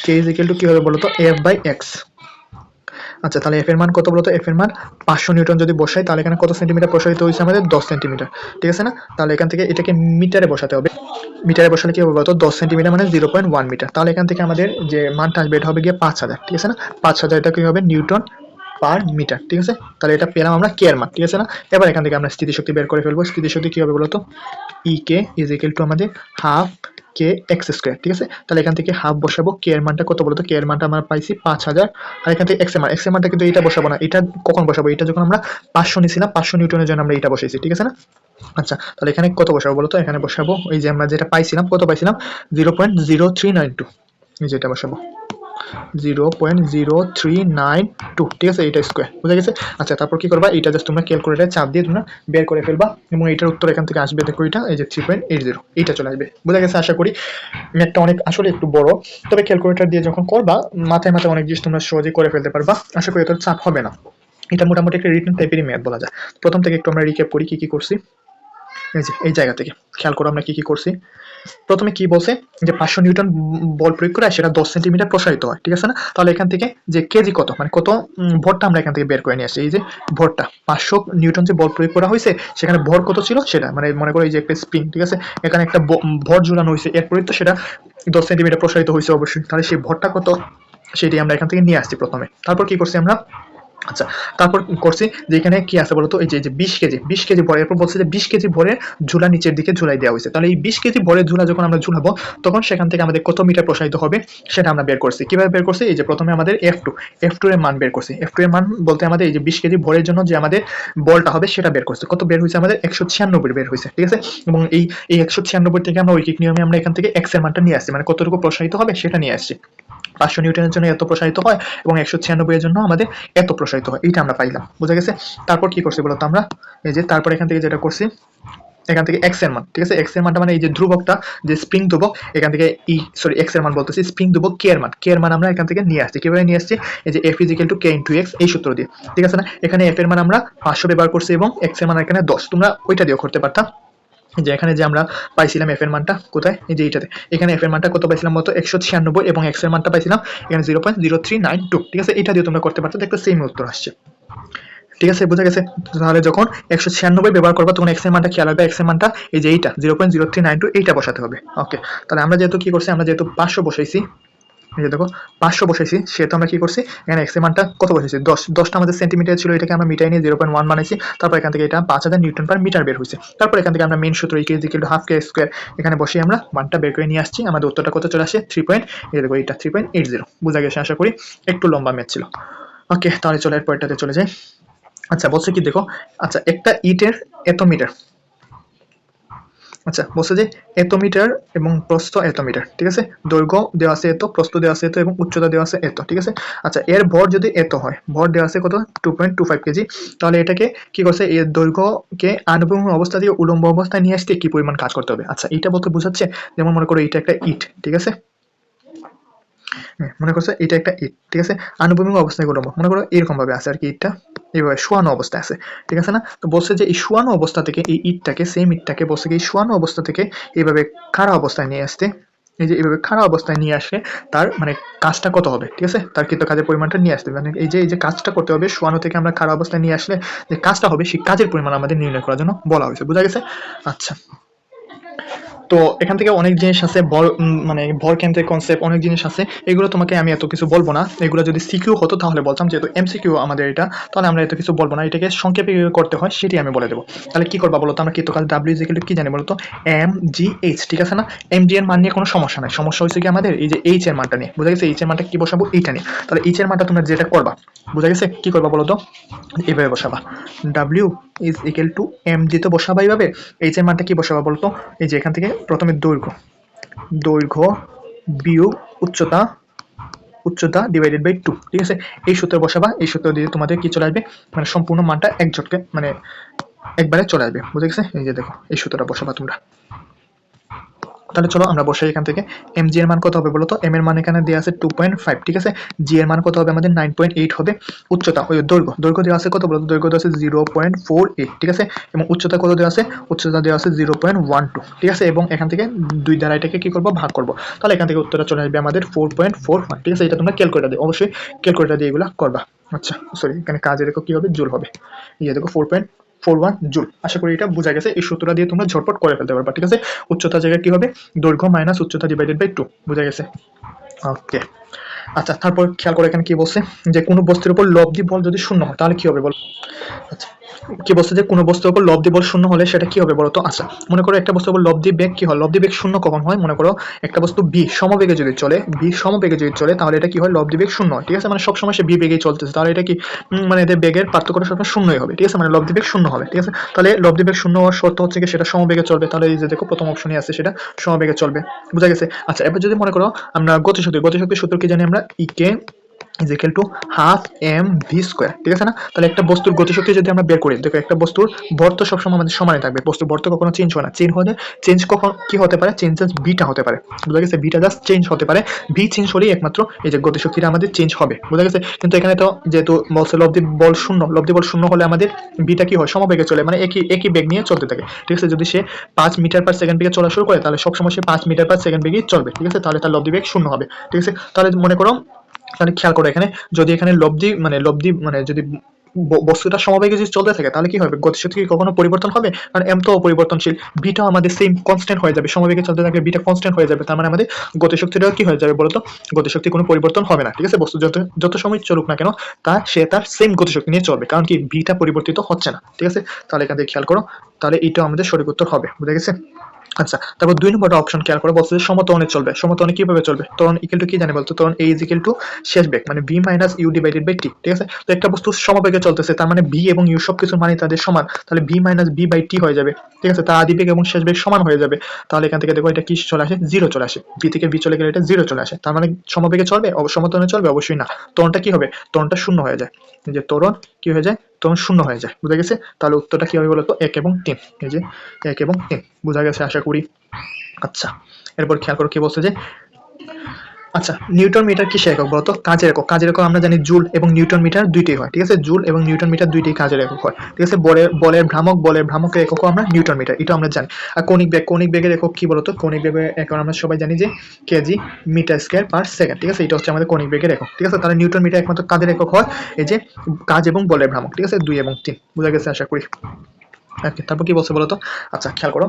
কে ইজ ইকুয়াল টু কি হবে বলতো, এফ বাই এক্স। আচ্ছা, তাহলে এফ এর মান কত বলতো, এফ এর মান 500 নিউটন যদি বসাই তাহলে এখানে কত সেন্টিমিটার প্রসারিত হয়েছে আমাদের, 10 সেন্টিমিটার। ঠিক আছে না, তাহলে এখান থেকে এটাকে মিটারে বসাতে হবে। মিটারে বসালে কি হবে বলতো, 10 সেন্টিমিটার মানে 0.1 মিটার। তাহলে এখান থেকে আমাদের যে মানটা আসবে এটা হবে গিয়ে 5000। ঠিক আছে না, 5000 এটা কি হবে, নিউটন পার মিটার। ঠিক আছে, তাহলে এটা পেলাম আমরা কে এর মান। ঠিক আছে না, এবার এখান থেকে আমরা স্থিতিশক্তি বের করে ফেলবো। স্থিতিশক্তি কি হবে বলতো, ই কে ইজ ইকুয়াল টু আমাদের হাফ কে এক্স স্কোয়ার। ঠিক আছে, তাহলে এখান থেকে হাফ বসাবো, কে এর মানটা কত বলতো, কে এর মানটা আমরা পাইছি 5000। আর এখান থেকে এক্স এর মানটা কিন্তু এটা বসাবো না, এটা কখন বসাবো, এটা যখন আমরা 500 নিছিলাম, 500 নিউটনের জন্য আমরা এটা বসাইছি। ঠিক আছে না। আচ্ছা, তাহলে এখানে কত বসাবো বলতো, এখানে বসাবো এই যে আমরা যেটা পাইছিলাম, কত পাইছিলাম 0.0392, এই যেটা বসাবো 0.0392। ঠিক আছে, এটা স্কোয়ার, বুঝা গেছে। আচ্ছা, তারপর কি করবা, এটা জাস্ট তোমরা ক্যালকুলেটারে চাপ দিয়ে তোমরা বের করে ফেলবা এবং এটার উত্তর এখান থেকে আসবে, দেখো এটা এই যে 3.80, এইটা চলে আসবে। বুঝা গেছে আশা করি। ম্যাথটা অনেক আসলে একটু বড়, তবে ক্যালকুলেটর দিয়ে যখন করবা মাথায় মাথায় অনেক জিনিস তোমরা সহজে করে ফেলতে পারবা। আশা করি এত চাপ হবে না। এটা মোটামুটি একটা রিটেন টাইপেরই ম্যাথ বলা যায়। প্রথম থেকে একটু আমরা রিক্যাপ করি কি কি করছি। এই যে এই জায়গা থেকে খেয়াল করো আমরা কি কি করছি। প্রথমে কি বলছে যে 500 নিউটন বল প্রয়োগ করে সেটা 10 সেন্টিমিটার প্রসারিত হয়। ঠিক আছে না, তাহলে এখান থেকে যে কেজি কত, মানে কত ভরটা আমরা এখান থেকে বের করে নিয়ে আসি। এই যে ভরটা 500 নিউটন যে বল প্রয়োগ করা হয়েছে সেখানে ভর কত ছিল সেটা, মানে মনে করো এই যে একটা স্প্রিং, ঠিক আছে, এখানে একটা ভর ঝুলানো হয়েছে, এরপরে তো সেটা 10 সেন্টিমিটার প্রসারিত হয়েছে অবশ্যই। তাহলে সেই ভরটা কত সেটি আমরা এখান থেকে নিয়ে আসছি প্রথমে। তারপর কি করছি আমরা, আচ্ছা, তারপর করছি যে এখানে কি আছে বলতো, এই যে 20 কেজি ভরে, এরপর বলছে যে 20 কেজি ভরে ঝুলা নিচের দিকে ঝুলাই দেওয়া হয়েছে। তাহলে এই 20 কেজি ভরে ঝুলা যখন আমরা ঝুলাবো তখন সেখান থেকে আমাদের কত মিটার প্রসারিত হবে সেটা আমরা বের করছি। কিভাবে বের করছি, এই যে প্রথমে আমাদের এফ টু এর মান বের করছি। এফ টু এর মান বলতে আমাদের এই যে 20 কেজি ভরের জন্য যে আমাদের বলটা হবে সেটা বের করছি। কত বের হয়েছে আমাদের, 196 বের হয়েছে। ঠিক আছে, এবং এই 196 থেকে আমরা ঐকিক নিয়মে আমরা এখান থেকে এক্স এর মানটা নিয়ে আসছি, মানে কতটুকু প্রসারিত হবে সেটা নিয়ে আসছি। 500 নিউটনের জন্য এত প্রসারিত হয় এবং 196 এর জন্য আমাদের এত প্রসারিত হয়, এইটা আমরা পাইলাম। বুঝা গেছে। তারপর কি করছি বলতো আমরা, এই যে তারপর এখান থেকে যেটা করছি, এখান থেকে এক্স এর মান, ঠিক আছে, এক্স এর মানটা মানে এই যে ধ্রুবকটা, যে স্প্রিং ধ্রুবক, এখান থেকে এক্স এর মান বলতেছি, স্প্রিং ধ্রুবক কে এর মান আমরা এখান থেকে নিয়ে আসছি। কিভাবে নিয়ে আসছি, এই যে f is equal two K into x, এই সূত্র দিয়ে। ঠিক আছে না, এখানে এফ এর মান আমরা 500 ব্যবহার করছি এবং এক্স এর মান এখানে 10, তোমরা ওইটা দিয়েও করতে পারতাম। যে এখানে যে আমরা পাইছিলাম এফ এর মানটা কোথায়, এই যে এইটাতে, এখানে এফ এর মানটা কত পাইছিলাম মতো 196 এবং এক্স এর মানটা পাইছিলাম এখানে 0.0392। ঠিক আছে, এটা দিয়ে তোমরা করতে পারতো, দেখতে সেম উত্তর আসছে। ঠিক আছে, বোঝা গেছে। তাহলে যখন 196 ব্যবহার করবা তখন এক্স এর মানটা খেয়াল রাখবে, এক্স এর মানটা এই যে এইটা 0.0392 এইটা বসাতে হবে। ওকে, তাহলে আমরা যেহেতু কি করছি, আমরা যেহেতু 500 বসাইছি, এই যে দেখো 500 বসাইছি, সেহেতু আমরা কি করছি, এখানে এক্স এর মানটা কত বসাইছি 10টা আমাদের সেন্টিমিটার ছিল, এটাকে আমরা মিটার নিয়ে 0.1 বানাইছি। তারপর এখান থেকে এটা 5000 নিউটন পার মিটার বের হয়েছে। তারপর এখান থেকে আমরা মেন সূত্র equal to half K square এখানে বসিয়ে আমরা মানটা বের করে নিয়ে আসছি। আমাদের উত্তরটা কত চলে আসে 3. এই দেখো এটা 3.80। বুঝা গেছে আশা করি, একটু লম্বা ম্যাথ ছিল। ওকে, তাহলে চলে এর পরেরটাতে চলে যাই। আচ্ছা, বলছে কি দেখো, আচ্ছা একটা ইটের এত মিটার, আচ্ছা, বলছে যে এত মিটার এবং প্রস্থ এত মিটার, ঠিক আছে? দৈর্ঘ্য দেওয়া আছে এত, প্রস্থ দেওয়া আছে এত এবং উচ্চতা দেওয়া আছে এত, ঠিক আছে? আচ্ছা, এর ভর যদি এত হয়, ভর দেওয়া আছে কত 2.25 কেজি, তাহলে এটাকে কি করছে, এর দৈর্ঘ্যকে আনুভূমিক অবস্থা থেকে উলম্ব অবস্থায় নিয়ে আসতে কি পরিমাণ কাজ করতে হবে? আচ্ছা, এটা বলতে বোঝাচ্ছে, যেমন মনে করো এটা একটা ইট, ঠিক আছে? মনে করছো এটা একটা ইট, ঠিক আছে? আনুভূমিক অবস্থায় উলম্ব, মনে করো এরকম ভাবে আছে আর কি, ইটটা এইভাবে শোয়ানো অবস্থায় আছে, ঠিক আছে না? তো বলছে যে এই শোয়ানো অবস্থা থেকে এই ইটটাকে, সেম ইটটাকে বলছে কি এই শোয়ানো অবস্থা থেকে এইভাবে খাড়া অবস্থায় নিয়ে আসতে, এই যে এইভাবে খাড়া অবস্থায় নিয়ে আসলে তার মানে কাজটা কত হবে, ঠিক আছে? তার কৃত কাজের পরিমাণটা নিয়ে আসতে হবে, মানে এই যে কাজটা করতে হবে শোয়ানো থেকে আমরা খাড়া অবস্থায় নিয়ে আসলে যে কাজটা হবে সেই কাজের পরিমাণ আমাদের নির্ণয় করার জন্য বলা হয়েছে, বুঝা গেছে? আচ্ছা, তো এখান থেকে অনেক জিনিস আছে, মানে ভর কেন্দ্রের কনসেপ্ট অনেক জিনিস আছে, এগুলো তোমাকে আমি এত কিছু বলবো না, এগুলো যদি সিকিউ হতো তাহলে বলতাম, যেহেতু এমসিকিউ আমাদের এটা, তাহলে আমরা এত কিছু বলবো না, এটাকে সংক্ষেপে কিভাবে করতে হয় সেটি আমি বলে দেবো। তাহলে কি করবা বলতো, আমরা কৃতকাজ ডাব্লিউ ইকুয়াল টু কি জানি বলতো, এম জি এইচ, ঠিক আছে না? এম জি এর মান নিয়ে কোনো সমস্যা নাই, সমস্যা হচ্ছে কি আমাদের এই যে এইচ এর মানটা নিয়ে, বুঝা গেছে? এইচ এর মানটা কি বসাবো, এইটা নিয়ে। তাহলে এইচ এর মানটা তোমরা যেটা করবা, বুঝা গেছে? কি করবা বলতো, এইভাবে বসাবা, W is equal to M G, তো বসাবা এইভাবে। এইচ এর মানটা কি বসাবা বলতো, এই যে এখান থেকে প্রথমে দৈর্ঘ্য, দৈর্ঘ্য বিয়োগ উচ্চতা, উচ্চতা ডিভাইডেড বাই 2, ঠিক আছে? এই সূত্র বসাবা, এই সূত্র দিয়ে তোমাদের কি চলে আসবে, মানে সম্পূর্ণ মানটা এক ঝটকে মানে একবারে চলে আসবে, বুঝে গেছে? এই যে দেখো এই সূত্রটা বসাবা তোমরা। তাহলে চলো আমরা বসাই এখান থেকে, এম জি এর মান কত হবে বলো তো, এম এর মান এখানে দেওয়া আছে 2.5, ঠিক আছে? জি এর মান কত হবে আমাদের 9.8 হবে। উচ্চতা ওই দৈর্ঘ্য, দৈর্ঘ্য দেওয়া আছে কত বলো তো, দৈর্ঘ্য দেওয়া আছে 0.48, ঠিক আছে? এবং উচ্চতা কত দেওয়া আছে, উচ্চতা দেওয়া আছে 0.12, ঠিক আছে? এবং এখান থেকে দুই দ্বারা এটাকে কি করবো, ভাগ করবো, তাহলে এখান থেকে উত্তরটা চলে আসবে আমাদের 4.41, ঠিক আছে? এটা তোমরা ক্যালকুলেটর দিয়ে, অবশ্যই ক্যালকুলেটর দিয়ে এগুলো করবা। আচ্ছা সরি, এখানে কাজে দেখো কি হবে, জুল হবে, ইয়ে দেখো 4.41 জুল। আশা করি এটা বোঝা গেছে, এই সূত্রটা দিয়ে তোমরা ঝটপট করে ফেলতে পারবা, ঠিক আছে? উচ্চতা জায়গায় কি হবে, দৈর্ঘ্য মাইনাস উচ্চতা ডিভাইডেড বাই 2, বোঝা গেছে? ওকে। আচ্ছা, তারপর খেয়াল করে এখানে কি বলছে, যে কোনো বস্তুর উপর লব্ধি বল যদি শূন্য হয় তাহলে কি হবে বল। আচ্ছা, কি বলছে যে কোনো বস্তুর উপর লব্ধি বল শূন্য হলে সেটা কি হবে বলতো। আচ্ছা, মনে করো একটা বস্তুর উপর লব্ধি বেগ কি হয়, লব্ধি বেগ শূন্য কখন হয়, মনে করো একটা বস্তু বি সমবেগে যদি চলে, বি সমবেগে যদি চলে তাহলে এটা কি হয়, লব্ধি বেগ শূন্য হয়, ঠিক আছে? মানে সবসময় সে বি বেগেই চলতেছে, তাহলে এটা কি মানে এদের বেগের পার্থক্যটা সবসময় শূন্যই হবে, ঠিক আছে? মানে লব্ধি বেগ শূন্য হবে, ঠিক আছে? তাহলে লব্ধি বেগ শূন্য হওয়ার শর্ত হচ্ছে কি সেটা সমবেগে চলবে, তাহলে এই যে দেখো প্রথম অপশনই আছে সেটা সমবেগে চলবে, বুঝা গেছে? আচ্ছা, এবার যদি মনে করো আমরা গতিশক্তির সূত্র কি জানি আমরা, E K is equal to half M V square, ঠিক আছে না? তাহলে একটা বস্তুর গতিশক্তি যদি আমরা বের করি, দেখো একটা বস্তুর ভর তো সবসময় আমাদের সমানই থাকবে, বস্তুর ভর তো কখনো চেঞ্জ হয় না, চেঞ্জ কখন কি হতে পারে, চেঞ্জ জাস্ট বিটা হতে পারে, বুঝা গেছে? বিটা জাস্ট চেঞ্জ হতে পারে, ভি চেঞ্জ হলেই একমাত্র এই যে গতিশক্তিটা আমাদের চেঞ্জ হবে, বুঝা গেছে? কিন্তু এখানে তো যেহেতু বলছে লব্ধি বল শূন্য, লব্ধি বল শূন্য হলে আমাদের বিটা কি হয়, সমবেগে চলে, মানে একই বেগ নিয়ে চলতে থাকে, ঠিক আছে? যদি সে 5 মিটার পার সেকেন্ড বেগে চলা শুরু করে তাহলে সবসময় সে 5 মিটার পার সেকেন্ড বেগেই চলবে, ঠিক আছে? তাহলে তার লব্ধি বেগ শূন্য হবে, ঠিক আছে? তাহলে মনে করো, তাহলে খেয়াল করো এখানে, যদি এখানে লব্ধি মানে যদি বস্তুটা সমবেগে যদি চলতে থাকে তাহলে কি হবে, গতিশক্তি কি কখনো পরিবর্তন হবে? কারণ এম তো অপরিবর্তনশীল, বিটা আমাদের সেম কনস্ট্যান্ট হয়ে যাবে, সমবেগে চলতে থাকলে বিটা কনস্ট্যান্ট হয়ে যাবে, তার মানে আমাদের গতিশক্তিটাও কি হয়ে যাবে বলতো, গতিশক্তি কোনো পরিবর্তন হবে না, ঠিক আছে? বস্তু যত সময় চলুক না কেন তার সেম গতিশক্তি নিয়ে চলবে, কারণ কি বিটা পরিবর্তিত হচ্ছে না, ঠিক আছে? তাহলে এখান থেকে খেয়াল করো, তাহলে এইটা আমাদের সঠিক উত্তর হবে, বুঝা গেছে? আচ্ছা, তারপর 2 নম্বরটা অপশন খেয়াল করে বলছে যে সমত্বরণে চলবে। সমত্বরণে কিভাবে চলবে? ত্বরণ ইকুয়াল টু কি জানি বলতো? ত্বরণ A ইজ ইকুয়াল টু শেষ বেগ মানে v minus u divided by t, ঠিক আছে? তো একটা বস্তু সমবেগে চলতেছে, তার মানে v এবং u সবকিছুর মানই তাদের সমান, তাহলে v minus v by t হয়ে যাবে, ঠিক আছে? তার আদি বেগ এবং শেষ বেগ সমান হয়ে যাবে, তাহলে এখান থেকে দেখো এটা কি চলে আসে, 0 চলে আসে, v থেকে v চলে গেলে এটা 0 চলে আসে, তার মানে সমবেগে চলবে, সমত্বরণে চলবে অবশ্যই না। ত্বরণটা কি হবে, ত্বরণটা শূন্য হয়ে যায়, এই যে ত্বরণ কি হয়ে যায়, ত্বরণ শূন্য হয়ে যায়, বুঝা গেছে? তাহলে উত্তরটা কি হবে বলতো, 1 এবং 3, এই যে 1 এবং 3, বুঝা গেছে আশা করি। আচ্ছা, এরপর খেয়াল করো কি বলছে যে, আচ্ছা নিউটন মিটার কিসের একক বলতো, কাজের একক। কাজের একক আমরা জানি জুল এবং নিউটন মিটার দুইটাই হয়, ঠিক আছে? জুল এবং নিউটন মিটার দুইটাই কাজের একক হয়, ঠিক আছে? বলের ভ্রামকের একক আমরা নিউটন মিটার, এটা আমরা জানি। আর কৌণিক বেগের একক কি বলতো, কৌণিক বেগের একক আমরা সবাই জানি যে kg metre square per second, ঠিক আছে? এটা হচ্ছে আমাদের কৌণিক বেগের একক, ঠিক আছে? তাহলে নিউটন মিটার একমাত্র কাজের একক হয় এই যে কাজ এবং বলের ভ্রামক, ঠিক আছে? 2 এবং 3, বুঝা গেছে আশা করি। ওকে, তারপর কি বলছে বলতো, আচ্ছা খেয়াল করো,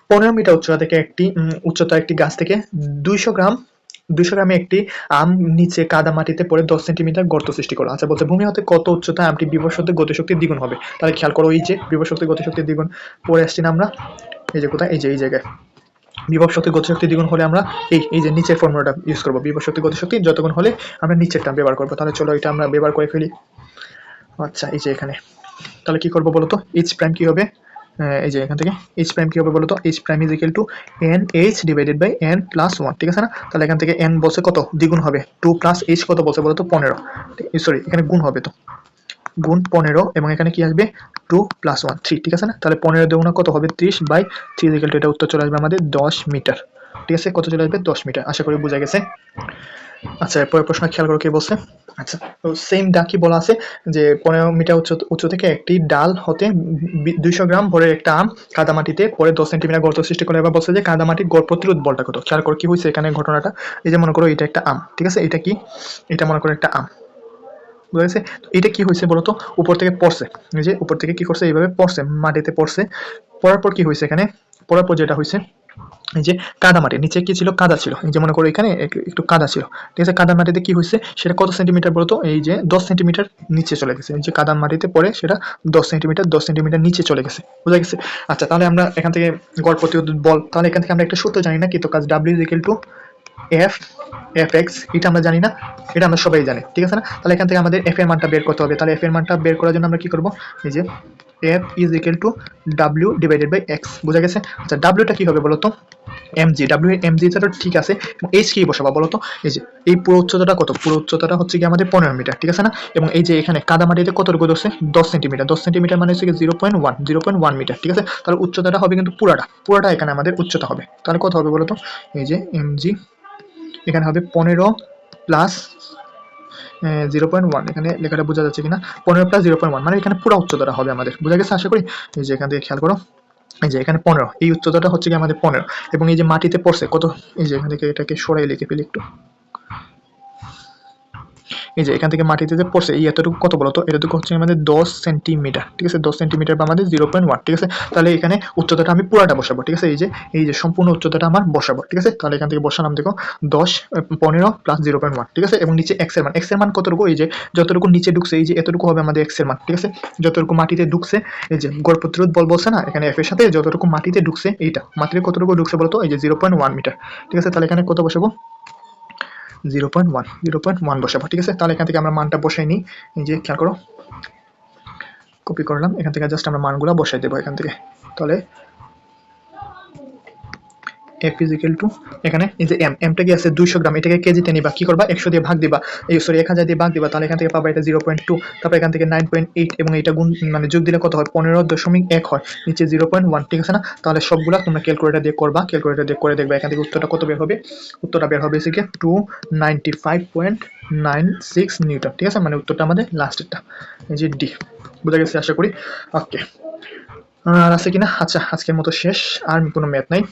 15 মিটার উচ্চতা থেকে একটি গাছ থেকে 200 গ্রামে একটি আম নিচে কাদা মাটিতে পড়ে 10 সেন্টিমিটার গর্ত সৃষ্টি করলো। আচ্ছা, বলছে ভূমি হতে কত উচ্চতায় আমটি বিভব শক্তির গতিশক্তির দ্বিগুণ হবে। তাহলে খেয়াল করো, এই যে বিভব শক্তির গতিশক্তির দ্বিগুণ পড়ে আসছি না আমরা, এই যে কোথায়, এই জায়গায় বিভব শক্তি গতিশক্তি দ্বিগুণ হলে আমরা এই যে নিচের ফর্মুলাটা ইউজ করবো, বিভব শক্তি গতিশক্তি যতগুণ হলে আমরা নিচের টার্ম ব্যবহার করবো। তাহলে চলো এটা আমরা ব্যবহার করে ফেলি। আচ্ছা, এই যে এখানে তাহলে কি করবো বলতো, এইচ প্রাইম কি হবে, এই যে এখান থেকে এইচ প্রাইম কি হবে বলো তো, h prime is equal to n h divided by n plus 1, ঠিক আছে না? তাহলে এখান থেকে এন বলছে কত, দ্বিগুণ হবে, 2 প্লাস এইচ কত বলছে বলো তো, 15, সরি এখানে গুণ হবে, তো গুণ 15 এবং এখানে কি আসবে 2 প্লাস 1 3, ঠিক আছে না? তাহলে 15 দুগুণা কত হবে 30/3 ইকুয়াল টু, এটা উত্তর চলে আসবে আমাদের 10 মিটার, ঠিক আছে? কত চলে আসবে 10 মিটার, আশা করি বোঝা গেছে। আচ্ছা এরপরের প্রশ্ন খেয়াল করো কি বলছে। আচ্ছা তো সেম ডাকি বলা আছে যে 15 মিটার উচ্চ থেকে একটি ডাল হতে 200 গ্রাম ভরের একটা আম কাদামাটিতে পরে 10 সেন্টিমিটার গর্ত সৃষ্টি করে। এবার বলছে যে কাদামাটির গড় প্রতিরোধ বলটা কত। খেয়াল করো কি হয়েছে এখানে ঘটনাটা। এই যে মনে করো এটা একটা আম, ঠিক আছে? এটা কি, এটা মনে করো একটা আম, বুঝা গেছে? তো এটা কি হয়েছে বলতো, উপর থেকে পড়ছে, এই যে উপর থেকে কি করছে, এইভাবে পড়ছে, মাটিতে পড়ছে। পড়ার পর কি হয়েছে এখানে, পড়ার পর যেটা হয়েছে, এই যে কাদা মাটি, নিচে কি ছিল, কাদা ছিল, এই যে মনে করো এখানে একটু কাদা ছিল, ঠিক আছে? কাদা মাটিতে কি হয়েছে, সেটা কত সেন্টিমিটার বলতো, এই যে 10 সেন্টিমিটার নিচে চলে গেছে। এই যে কাদা মাটিতে পড়ে সেটা 10 সেন্টিমিটার নিচে চলে গেছে, বুঝা গেছে? আচ্ছা তাহলে আমরা এখান থেকে গড় প্রতিরোধ বল, তাহলে এখান থেকে আমরা একটা সূত্র জানি না, কিন্তু কাজ W is equal two F F x, এটা আমরা জানি না, এটা আমরা সবাই জানি, ঠিক আছে না? তাহলে এখান থেকে আমাদের এফ এর মানটা বের করতে হবে। তাহলে এফ এর মানটা বের করার জন্য আমরা কি করব, এই যে এফ ইজ ইকুয়াল টু ডাব্লিউ ডিভাইডেড বাই এক্স, বুঝা গেছে? আচ্ছা ডাব্লিউটা কি হবে বলতো, এমজি, ডাব্লিউ এর এমজি টা ঠিক আছে, এইচ কি বসাবো বলতো, এই যে এই পুরো উচ্চতাটা কত, পুরো উচ্চতাটা হচ্ছে কি আমাদের 15 মিটার, ঠিক আছে না? এবং এই যে এখানে কাদামাটিতে কতটুকু ধরছে, 10 সেন্টিমিটার, 10 সেন্টিমিটার মানে হচ্ছে 0.1 মিটার, ঠিক আছে? তাহলে উচ্চতাটা হবে কিন্তু পুরাটা এখানে আমাদের উচ্চতা হবে। তাহলে কত হবে বলতো, এই যে এমজি এখানে হবে 15 প্লাস 0.1, এখানে লেখাটা বোঝা যাচ্ছে কিনা, 15 প্লাস 0.1 মানে এখানে পুরো উচ্চতাটা হবে আমাদের, বোঝা গেছে আশা করি? এই যে এখান থেকে খেয়াল করো, এই যে এখানে 15, এই উচ্চতাটা হচ্ছে কি আমাদের 15, এবং এই যে মাটিতে পড়ছে কত, এই যে এখান থেকে এটাকে সরাই লিখে ফেলি একটু, এই যে এখান থেকে মাটিতে যে পড়ছে এই এতটুকু কত বলতো, এতটুকু হচ্ছে আমাদের 10 সেন্টিমিটার, ঠিক আছে? 10 সেন্টিমিটার বা আমাদের 0.1, ঠিক আছে? তাহলে এখানে উচ্চতাটা আমি পুরাটা বসাবো, ঠিক আছে? এই যে সম্পূর্ণ উচ্চতাটা আমার বসাবো, ঠিক আছে? তাহলে এখান থেকে বসালাম, দেখো 15 প্লাস 0.1, ঠিক আছে? এবং নিচে এক্স এর মান কতটুকু, এই যে যতটুকু নিচে ঢুকছে, এই যে এতটুকু হবে আমাদের এক্স এর মান, ঠিক আছে? যতটুকু মাটিতে ঢুকছে, এই যে গড় প্রতিরোধ বল বলছে না এখানে, এফ এর সাথে যতটুকু মাটিতে ঢুকছে, এইটা মাটিতে কতটুকু ঢুকছে বলতো, এই যে 0.1 মিটার, ঠিক আছে? তাহলে এখানে কত বসাবো, 0.1 বসাবো, ঠিক আছে? তাহলে এখান থেকে আমরা মানটা বসাই নিই, এই যে খেয়াল করো, কপি করলাম, এখান থেকে জাস্ট আমরা মানগুলো বসাই দেবো এখান থেকে। তাহলে এফ ইজ ইকুয়াল টু, এখানে এই যে এমটা কি আছে 200 গ্রাম, এটাকে কেজিতে নিবা, কি করবা 100 দিয়ে ভাগ দিবা, এই সরি 1000 দিয়ে ভাগ দিবা, তাহলে এখান থেকে পাবা এটা 0.2, তারপর এখান থেকে 9.8 এবং এটা গুণ মানে যোগ দিলে কত হয় 15.1 হয়, নিচে 0.1, ঠিক আছে না? তাহলে সবগুলা তোমরা ক্যালকুলেটর দিয়ে করবা, ক্যালকুলেটর দিয়ে করে দেখবা এখান থেকে উত্তরটা কত বের হবে। উত্তরটা বের হবে এসে 295.96 নিউটন, ঠিক আছে? মানে উত্তরটা আমাদের লাস্টেরটা, এই যে ডি, বুঝা গেছে আশা করি। ওকে, আর আছে কিনা, আচ্ছা আজকের মতো শেষ, আর কোনো ম্যাথ নাই।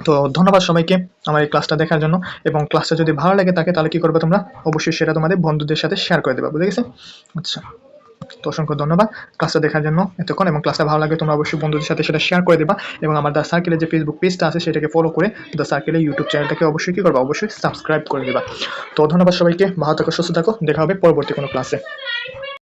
তো ধন্যবাদ সবাইকে আমার এই ক্লাসটা দেখার জন্য, এবং ক্লাসটা যদি ভালো লাগে থাকে তাহলে কি করবে তোমরা, অবশ্যই সেটা তোমাদের বন্ধুদের সাথে শেয়ার করে দেবা, বুঝে গেছে? আচ্ছা তো অসংখ্য ধন্যবাদ ক্লাসটা দেখার জন্য এতক্ষণ, এবং ক্লাসটা ভালো লাগে তোমরা অবশ্যই বন্ধুদের সাথে সেটা শেয়ার করে দেবা, এবং আমার দ্য সার্কেলের যে ফেসবুক পেজটা আছে সেটাকে ফলো করে দ্য সার্কেলের ইউটিউব চ্যানেলটাকে অবশ্যই কি করবা, অবশ্যই সাবস্ক্রাইব করে দেবা। তো ধন্যবাদ সবাইকে, ভালো থাকো, সুস্থ থাকো, দেখা হবে পরবর্তী কোনো ক্লাসে।